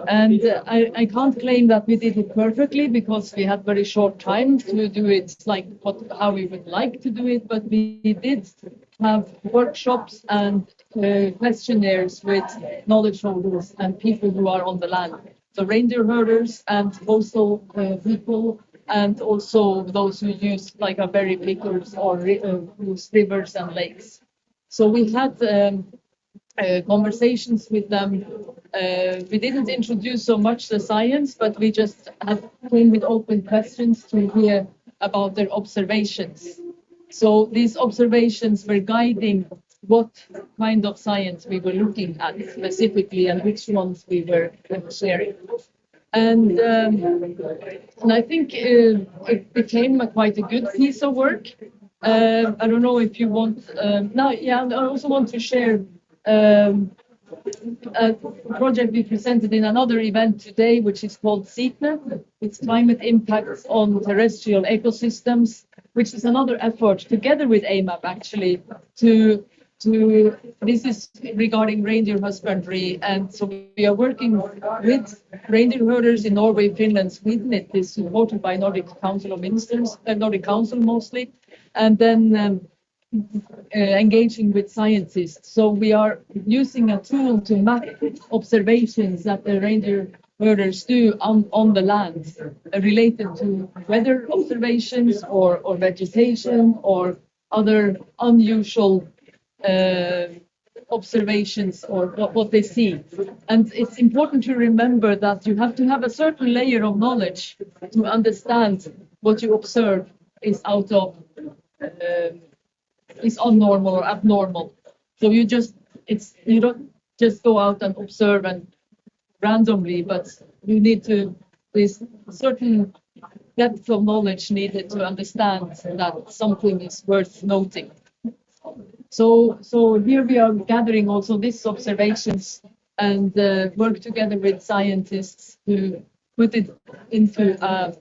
And I can't claim that we did it perfectly because we had very short time to do it like how we would like to do it, but we did have workshops and questionnaires with knowledge holders and people who are on the land. So reindeer herders and coastal people, and also those who use like a berry pickers or use rivers and lakes. So we had conversations with them. We didn't introduce so much the science, but we just came with open questions to hear about their observations. So these observations were guiding what kind of science we were looking at specifically and which ones we were sharing. And I think it became quite a good piece of work. I don't know if you want, I also want to share a project we presented in another event today, which is called CITNE. It's climate impacts on terrestrial ecosystems, which is another effort together with AMAP actually this is regarding reindeer husbandry, and so we are working with reindeer herders in Norway, Finland, Sweden. It is supported by Nordic Council of Ministers, Nordic Council mostly, and then engaging with scientists. So we are using a tool to map observations that the reindeer herders do on the land related to weather observations or vegetation or other unusual observations or what they see. And it's important to remember that you have to have a certain layer of knowledge to understand what you observe is out of is unnormal or abnormal. So you don't just go out and observe and randomly, but you need to, there's certain depth of knowledge needed to understand that something is worth noting. So here we are gathering also these observations and work together with scientists to put it into an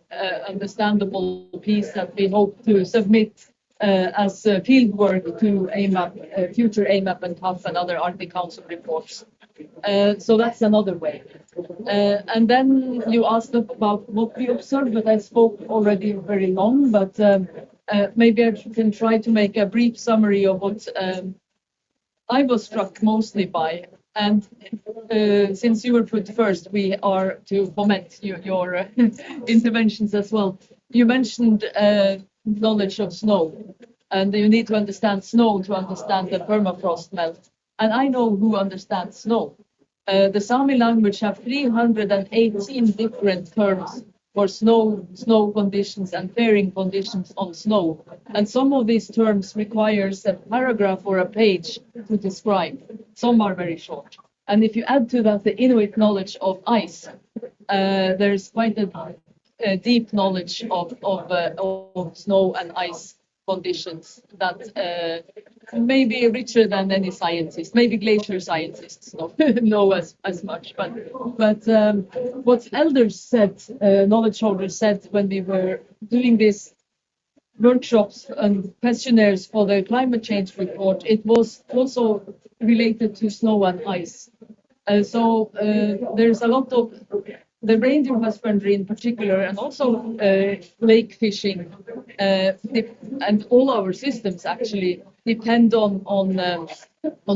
understandable piece that we hope to submit as field work to AMAP, future AMAP and CAF and other Arctic Council reports. So that's another way. And then you asked about what we observed, but I spoke already very long, but maybe I can try to make a brief summary of what I was struck mostly by. And since you were put first, we are to comment your interventions as well. You mentioned knowledge of snow, and you need to understand snow to understand the permafrost melt. And I know who understands snow. The Sami language have 318 different terms for snow conditions and faring conditions on snow. And some of these terms requires a paragraph or a page to describe. Some are very short. And if you add to that the Inuit knowledge of ice, there's quite a deep knowledge of snow and ice conditions that may be richer than any scientist. Maybe glacier scientists know as much. But what elders said, knowledge holders said when we were doing these workshops and questionnaires for the climate change report, it was also related to snow and ice. So there's a lot of the reindeer husbandry in particular, and also lake fishing, and all our systems actually depend on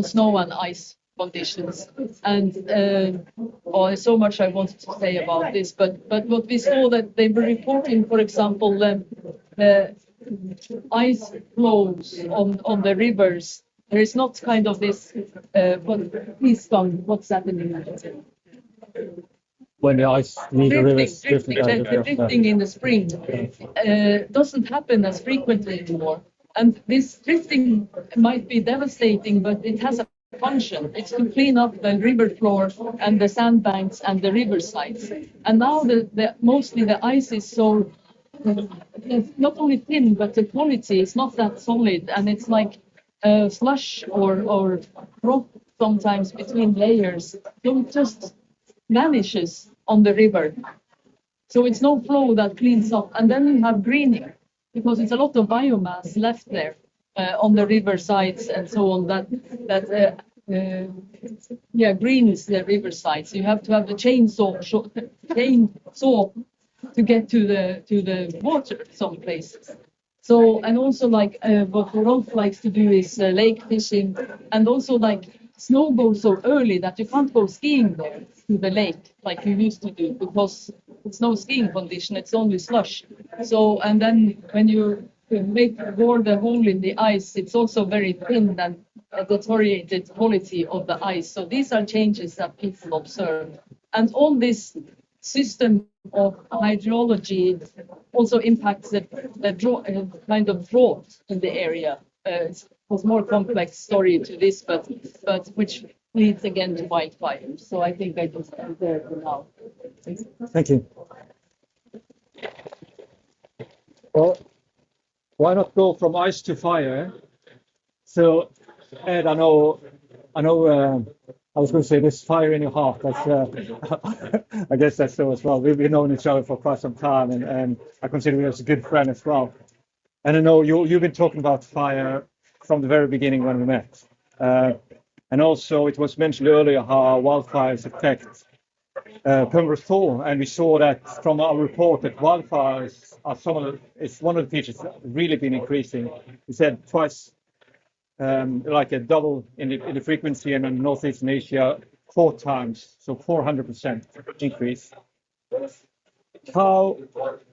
snow and ice conditions. And there's so much I wanted to say about this, but what we saw that they were reporting, for example, the ice flows on the rivers. There is not kind of this. What's happening? When the ice leaves the rivers, drifting in the spring doesn't happen as frequently anymore. And this drifting might be devastating, but it has a function. It's to clean up the river floor and the sandbanks and the riversides. And now mostly the ice is so it's not only thin, but the quality is not that solid, and it's like slush or rock sometimes between layers. So it just vanishes on the river. So it's no flow that cleans up, and then you have greening because it's a lot of biomass left there on the river sides and so on. Greens the river sides. You have to have the chainsaw to get to the water some places. So, and also like what Rolf likes to do is lake fishing, and also like snow goes so early that you can't go skiing there to the lake like you used to do because it's no skiing condition, it's only slush. So, and then when you bore the hole in the ice, it's also very thin and deteriorated quality of the ice. So these are changes that people observe. And all this system of hydrology also impacts the kind of drought in the area. It was more complex story to this, but which leads again to wildfires. So I think I just end there for now. Thank you. Well, why not go from ice to fire? So, Ed, I know. I was going to say there's fire in your heart. That's, I guess that's so as well. We've known each other for quite some time, and I consider you as a good friend as well. And I know you've been talking about fire from the very beginning when we met. And also, it was mentioned earlier how wildfires affect permafrost, and we saw that from our report that wildfires are it's one of the features that really been increasing. We said twice. Like a double in the frequency, and in Northeastern Asia, 4 times, so 400% increase. How,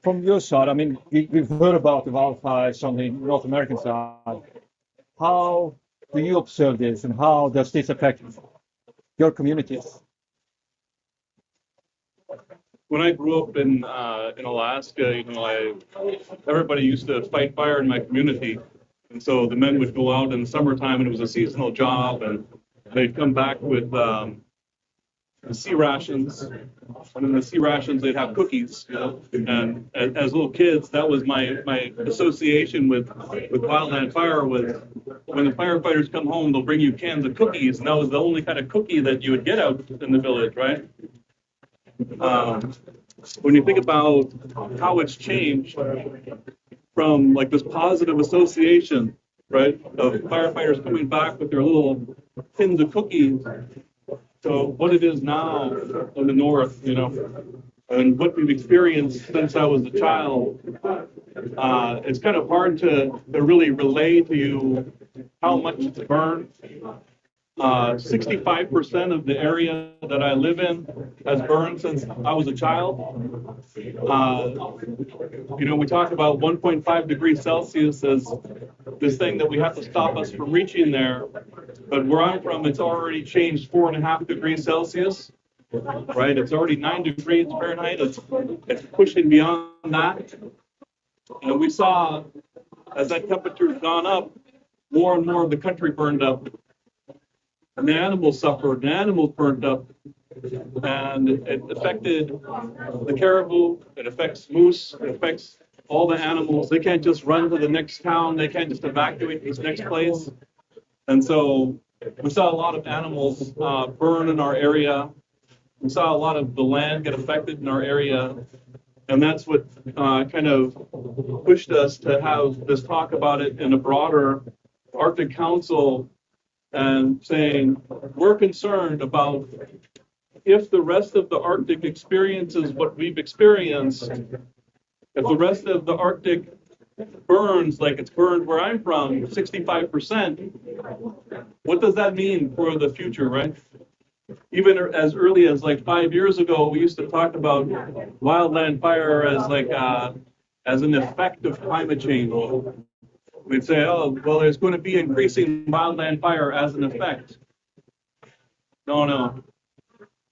from your side, I mean, we've heard about the wildfires on the North American side. How do you observe this, and how does this affect your communities? When I grew up in Alaska, everybody used to fight fire in my community. And so the men would go out in the summertime, and it was a seasonal job, and they'd come back with the sea rations. And in the sea rations, they'd have cookies. And as little kids, that was my association with wildland fire. Was when the firefighters come home, they'll bring you cans of cookies, and that was the only kind of cookie that you would get out in the village, right? When you think about how it's changed from like this positive association, right, of firefighters coming back with their little tins of cookies, to what it is now in the north, and what we've experienced since I was a child, it's kind of hard to really relay to you how much it's burned. 65% of the area that I live in has burned since I was a child. We talk about 1.5 degrees Celsius as this thing that we have to stop us from reaching there. But where I'm from, it's already changed 4.5 degrees Celsius, right? It's already 9 degrees Fahrenheit. It's pushing beyond that. And we saw, as that temperature's gone up, more and more of the country burned up. And the animals suffered, the animals burned up, and it affected the caribou, it affects moose, it affects all the animals. They can't just run to the next town, they can't just evacuate this next place. And so we saw a lot of animals burn in our area. We saw a lot of the land get affected in our area. And that's what kind of pushed us to have this talk about it in a broader Arctic Council, and saying we're concerned about if the rest of the Arctic experiences what we've experienced, if the rest of the Arctic burns like it's burned where I'm from, 65%, what does that mean for the future, right? Even as early as like 5 years ago, we used to talk about wildland fire as like as an effect of climate change. We'd say, oh, well, there's going to be increasing wildland fire as an effect. No,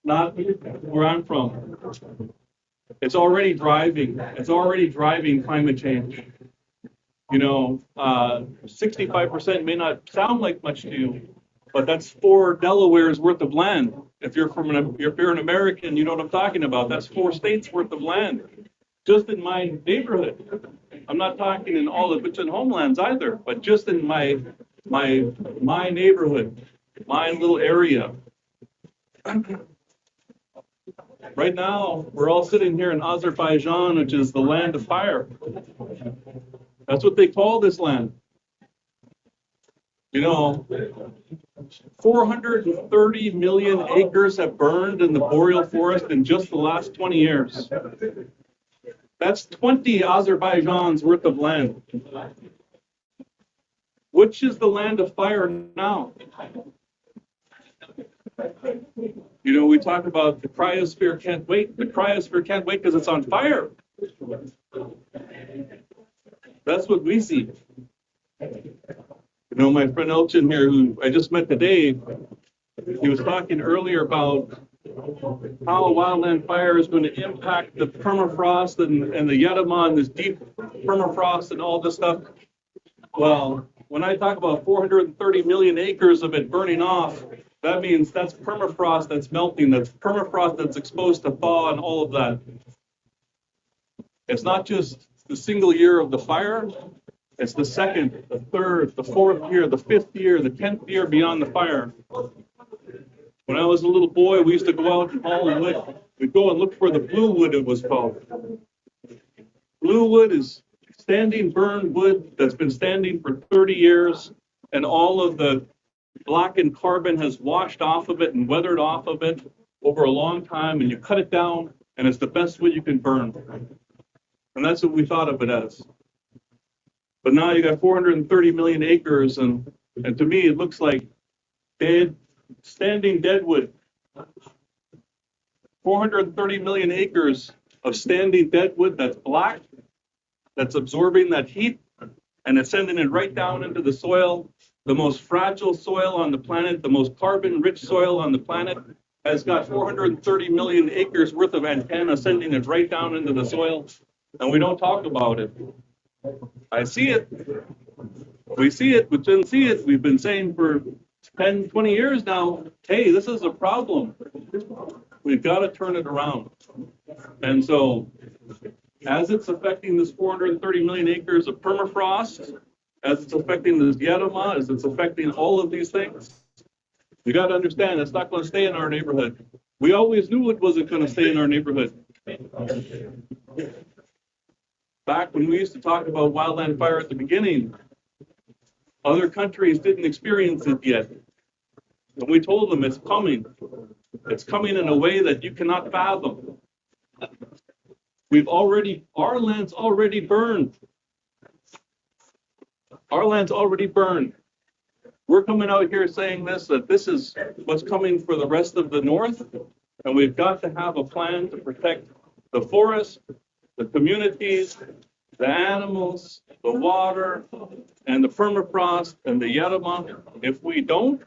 not where I'm from. It's already driving climate change. 65% may not sound like much to you, but that's 4 Delaware's worth of land. If you're an American, you know what I'm talking about. That's 4 states worth of land, just in my neighborhood. I'm not talking in all of it's in homelands either, but just in my neighborhood, my little area. Right now, we're all sitting here in Azerbaijan, which is the land of fire. That's what they call this land. 430 million acres have burned in the boreal forest in just the last 20 years. That's 20 Azerbaijans worth of land. Which is the land of fire now? We talk about the cryosphere can't wait. The cryosphere can't wait because it's on fire. That's what we see. My friend Elchin here, who I just met today, he was talking earlier about how wildland fire is going to impact the permafrost and the Yedama and this deep permafrost and all this stuff. Well, when I talk about 430 million acres of it burning off, that means that's permafrost that's melting, that's permafrost that's exposed to thaw and all of that. It's not just the single year of the fire, it's the second, the third, the 4th year, the 5th year, the 10th year beyond the fire. When I was a little boy, we used to go out and haul wood. We'd go and look for the blue wood, it was called. Blue wood is standing burned wood that's been standing for 30 years, and all of the blackened carbon has washed off of it and weathered off of it over a long time, and you cut it down, and it's the best wood you can burn. And that's what we thought of it as. But now you got 430 million acres, and to me it looks like standing deadwood. 430 million acres of standing deadwood that's black, that's absorbing that heat, and it's sending it right down into the soil. The most fragile soil on the planet, the most carbon-rich soil on the planet, has got 430 million acres worth of antenna sending it right down into the soil, and we don't talk about it. I see it. We see it, but didn't see it. We've been saying for 10, 20 years now, hey, this is a problem. We've got to turn it around. And so, as it's affecting this 430 million acres of permafrost, as it's affecting this Yedama, as it's affecting all of these things, we got to understand it's not going to stay in our neighborhood. We always knew it wasn't going to stay in our neighborhood. Back when we used to talk about wildland fire at the beginning, other countries didn't experience it yet. And we told them it's coming. It's coming in a way that you cannot fathom. Our land's already burned. Our land's already burned. We're coming out here saying that this is what's coming for the rest of the North, and we've got to have a plan to protect the forest, the communities, the animals, the water, and the permafrost, and the Yedama. If we don't,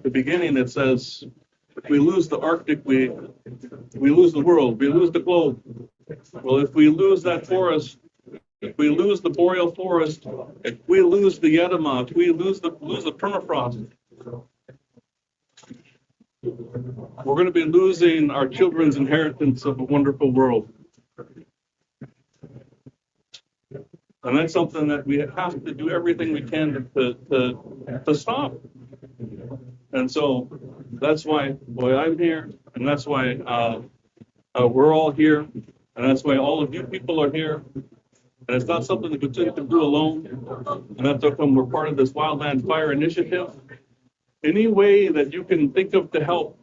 the beginning it says, if we lose the Arctic, we lose the world, we lose the globe. Well, if we lose that forest, if we lose the boreal forest, if we lose the Yedama, if we lose the permafrost, we're going to be losing our children's inheritance of a wonderful world. And that's something that we have to do everything we can to stop. And so that's why I'm here, and that's why we're all here, and that's why all of you people are here. And it's not something that we can do alone. And that's how come we're part of this Wildland Fire Initiative. Any way that you can think of to help.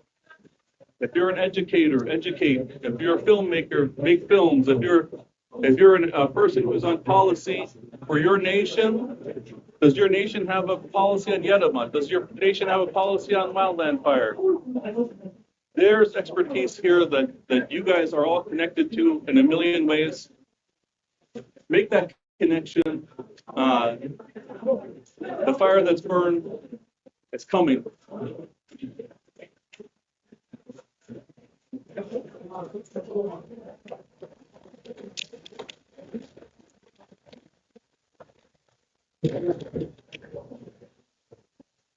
If you're an educator, educate. If you're a filmmaker, make films. If you're a person who's on policy for your nation, does your nation have a policy on Yedama? Does your nation have a policy on wildland fire? There's expertise here that you guys are all connected to in a million ways. Make that connection. The fire that's burned, it's coming.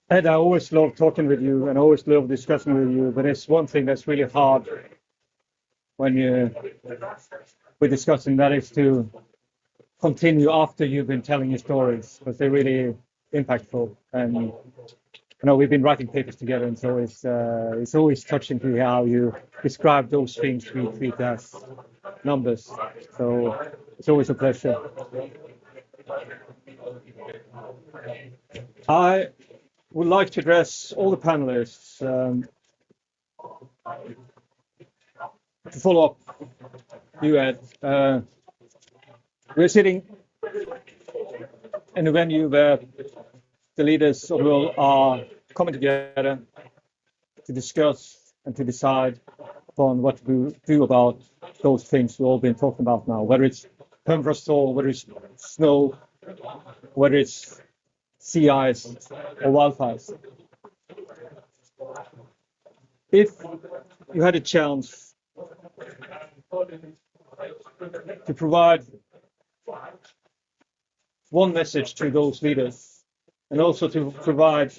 Ed, I always love talking with you and I always love discussing with you, but it's one thing that's really hard when we're discussing, that is to continue after you've been telling your stories, because they're really impactful. And you know, we've been writing papers together, and so it's always touching to hear how you describe those things we treat as numbers. So it's always a pleasure. I would like to address all the panelists to follow up you, Ed. We're sitting in a venue where the leaders of the world are coming together to discuss and to decide upon what to do about those things we've all been talking about now, whether it's permafrost thaw, whether it's snow, whether it's sea ice or wildfires. If you had a chance to provide one message to those leaders, and also to provide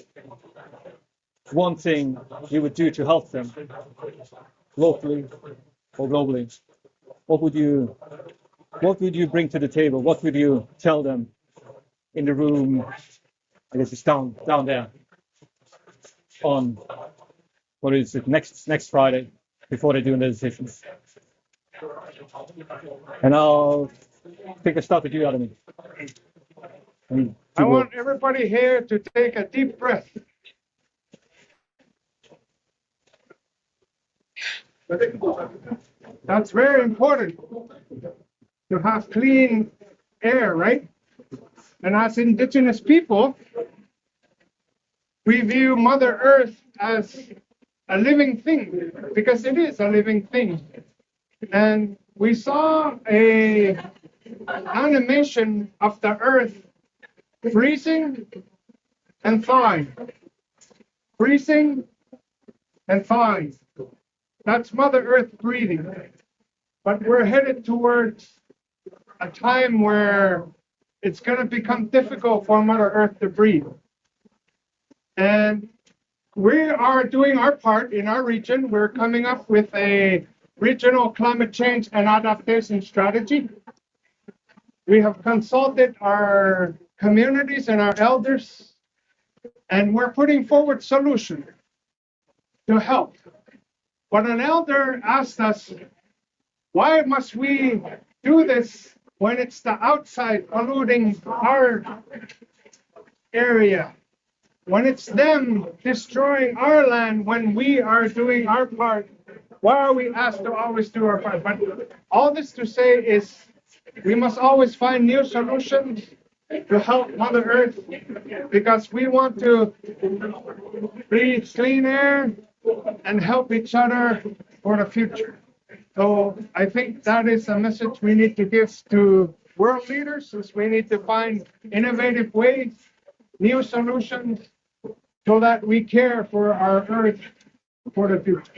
one thing you would do to help them, locally or globally, what would you bring to the table? What would you tell them in the room? I guess it's down there on, what is it, next Friday, before they're doing the decisions. And I'll take a start with you, Adam. I want everybody here to take a deep breath. That's very important to have clean air, right? And as indigenous people, we view Mother Earth as a living thing, because it is a living thing. And we saw an animation of the Earth freezing and thawing, freezing and thawing. That's Mother Earth breathing. But we're headed towards a time where it's going to become difficult for Mother Earth to breathe. And we are doing our part in our region. We're coming up with a regional climate change and adaptation strategy. We have consulted our communities and our elders, and we're putting forward solutions to help. But an elder asked us, why must we do this when it's the outside polluting our area? When it's them destroying our land, when we are doing our part, why are we asked to always do our part? But all this to say is we must always find new solutions to help Mother Earth, because we want to breathe clean air and help each other for the future. So I think that is a message we need to give to world leaders, is we need to find innovative ways, new solutions, so that we care for our Earth for the future.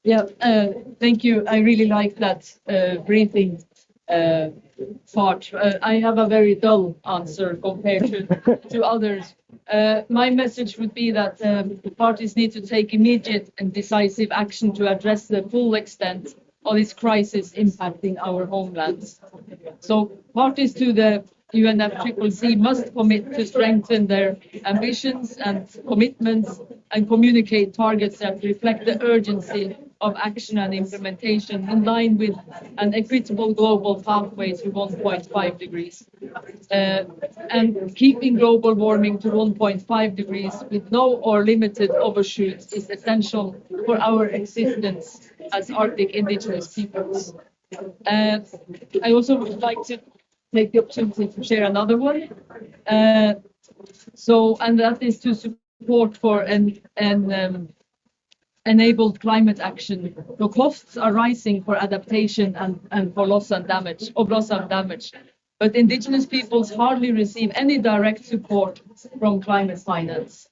Yeah, thank you. I really like that breathing part. I have a very dull answer compared to others. My message would be that the parties need to take immediate and decisive action to address the full extent of this crisis impacting our homelands. So parties to the UNFCCC must commit to strengthen their ambitions and commitments and communicate targets that reflect the urgency of action and implementation in line with an equitable global pathway to 1.5 degrees. And keeping global warming to 1.5 degrees with no or limited overshoots is essential for our existence as Arctic indigenous peoples. I also would like to take the opportunity to share another one. And that is to support for an enabled climate action. The costs are rising for adaptation and for loss and damage. but indigenous peoples hardly receive any direct support from climate finance.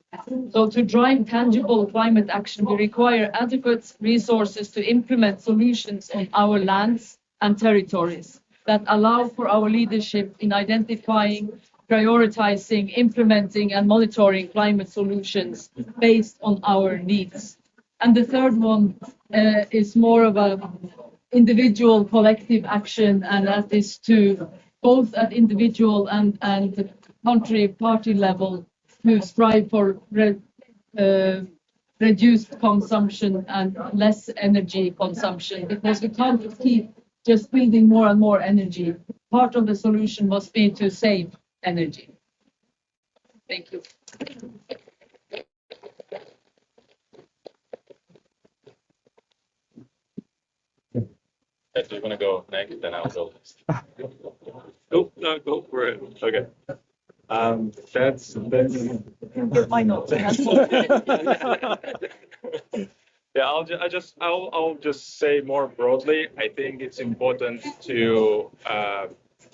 So to drive tangible climate action, we require adequate resources to implement solutions on our lands and territories that allow for our leadership in identifying, prioritizing, implementing, and monitoring climate solutions based on our needs. And the third one is more of a individual collective action, and that is to both at individual and the country party level to strive for reduced consumption and less energy consumption, because we can't keep just building more and more energy. Part of the solution must be to save energy. Thank you. If you want to go next, then I'll go next. Go for it. Okay. That's Get my notes. Yeah, I'll just say more broadly. I think it's important to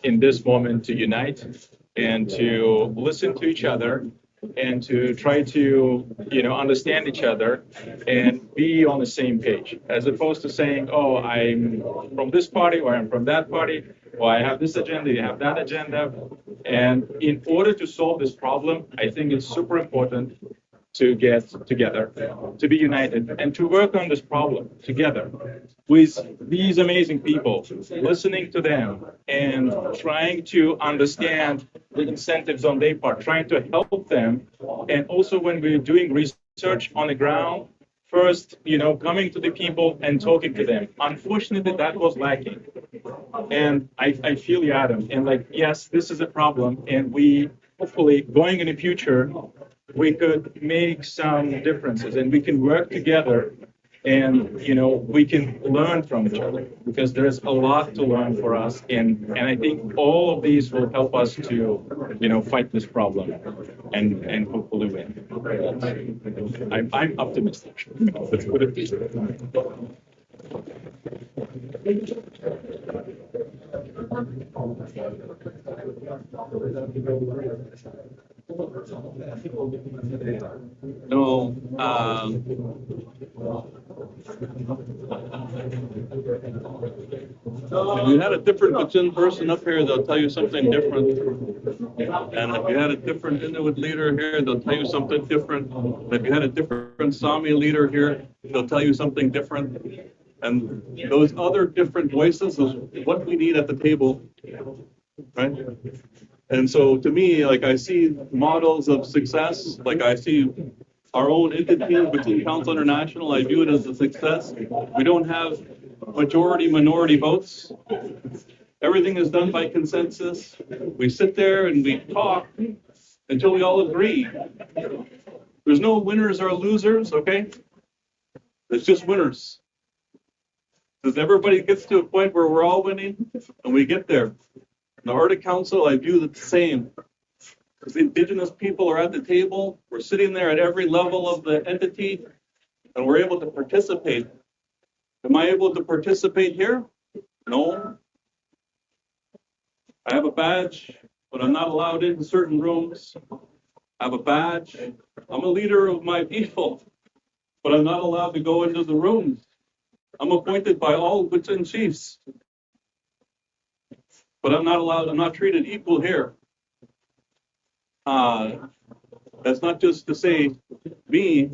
in this moment to unite and to listen to each other and to try to understand each other and be on the same page, as opposed to saying, oh, I'm from this party or I'm from that party, or I have this agenda, you have that agenda. And in order to solve this problem, I think it's super important to get together, to be united, and to work on this problem together with these amazing people, listening to them and trying to understand the incentives on their part, trying to help them. And also when we're doing research on the ground, first, coming to the people and talking to them. Unfortunately, that was lacking. And I feel you, Adam. And yes, this is a problem. And we hopefully going in the future, we could make some differences and we can work together and, we can learn from each other, because there's a lot to learn for us. And I think all of these will help us to, fight this problem and hopefully win. I'm optimistic. Let's put it this way. No, if you had a different Kachin person up here, they'll tell you something different. And if you had a different Inuit leader here, they'll tell you something different. And if you had a different Sami leader here, they'll tell you something different. And those other different voices is what we need at the table, right? And so to me, I see models of success, I see our own entity, which is Council International. I view it as a success. We don't have majority-minority votes. Everything is done by consensus. We sit there and we talk until we all agree. There's no winners or losers, okay? It's just winners. Because everybody gets to a point where we're all winning, and we get there. The Arctic Council, I view it the same. Because the indigenous people are at the table, we're sitting there at every level of the entity, and we're able to participate. Am I able to participate here? No. I have a badge, but I'm not allowed into certain rooms. I have a badge. I'm a leader of my people, but I'm not allowed to go into the rooms. I'm appointed by all Kachin chiefs, but I'm not allowed, I'm not treated equal here. That's not just to say me,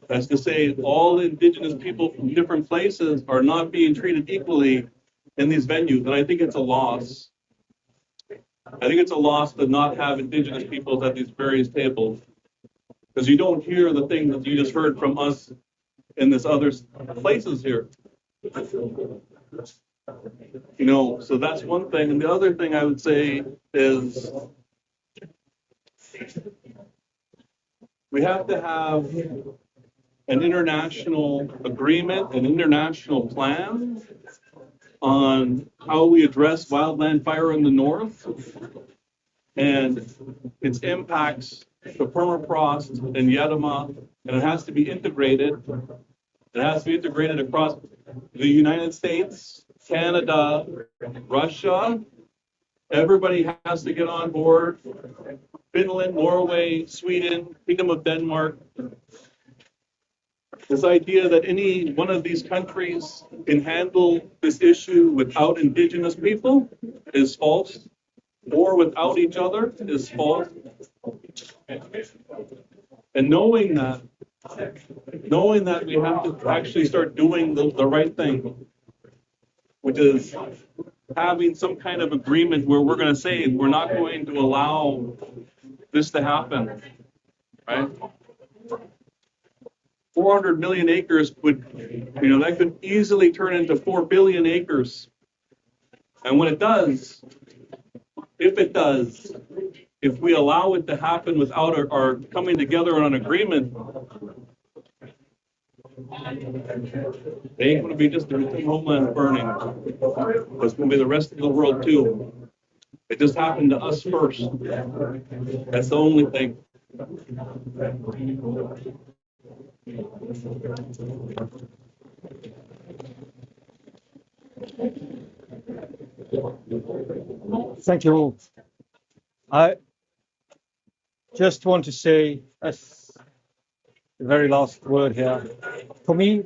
that's to say all indigenous people from different places are not being treated equally in these venues, and I think it's a loss. I think it's a loss to not have indigenous peoples at these various tables, because you don't hear the thing that you just heard from us in this other places here. So that's one thing. And the other thing I would say is we have to have an international agreement, an international plan on how we address wildland fire in the north and its impacts to permafrost and Yedama, and it has to be integrated. It has to be integrated across the United States, Canada, Russia, Everybody has to get on board. Finland, Norway, Sweden, Kingdom of Denmark. This idea that any one of these countries can handle this issue without indigenous people is false, or without each other is false. And knowing that we have to actually start doing the right thing, which is having some kind of agreement where we're going to say we're not going to allow this to happen, right? 400 million acres would, that could easily turn into 4 billion acres. And when it does, if we allow it to happen without our coming together on an agreement, it ain't going to be just the homeland burning. It's going to be the rest of the world too. It just happened to us first. That's the only thing. Thank you all. I just want to say, as the very last word here, for me,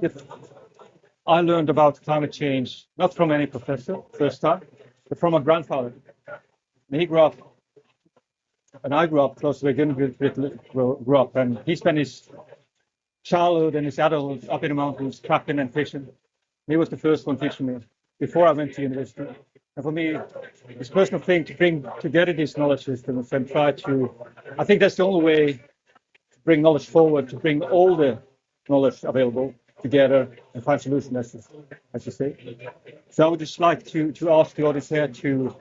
I learned about climate change not from any professor first time, but from my grandfather. And he grew up, and I grew up close to where Gunnar grew up, and he spent his childhood and his adulthood up in the mountains, trapping and fishing. He was the first one teaching me before I went to university. And for me, it's a personal thing to bring together these knowledge systems and try to, I think that's the only way to bring knowledge forward, to bring all the knowledge available together and find solutions, as you say. So I would just like to ask the audience here to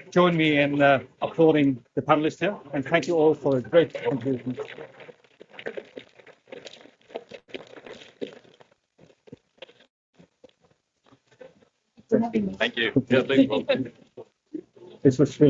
join me in applauding the panelists here. And thank you all for a great contribution. Thank you. Yeah, thank you. This was streamed.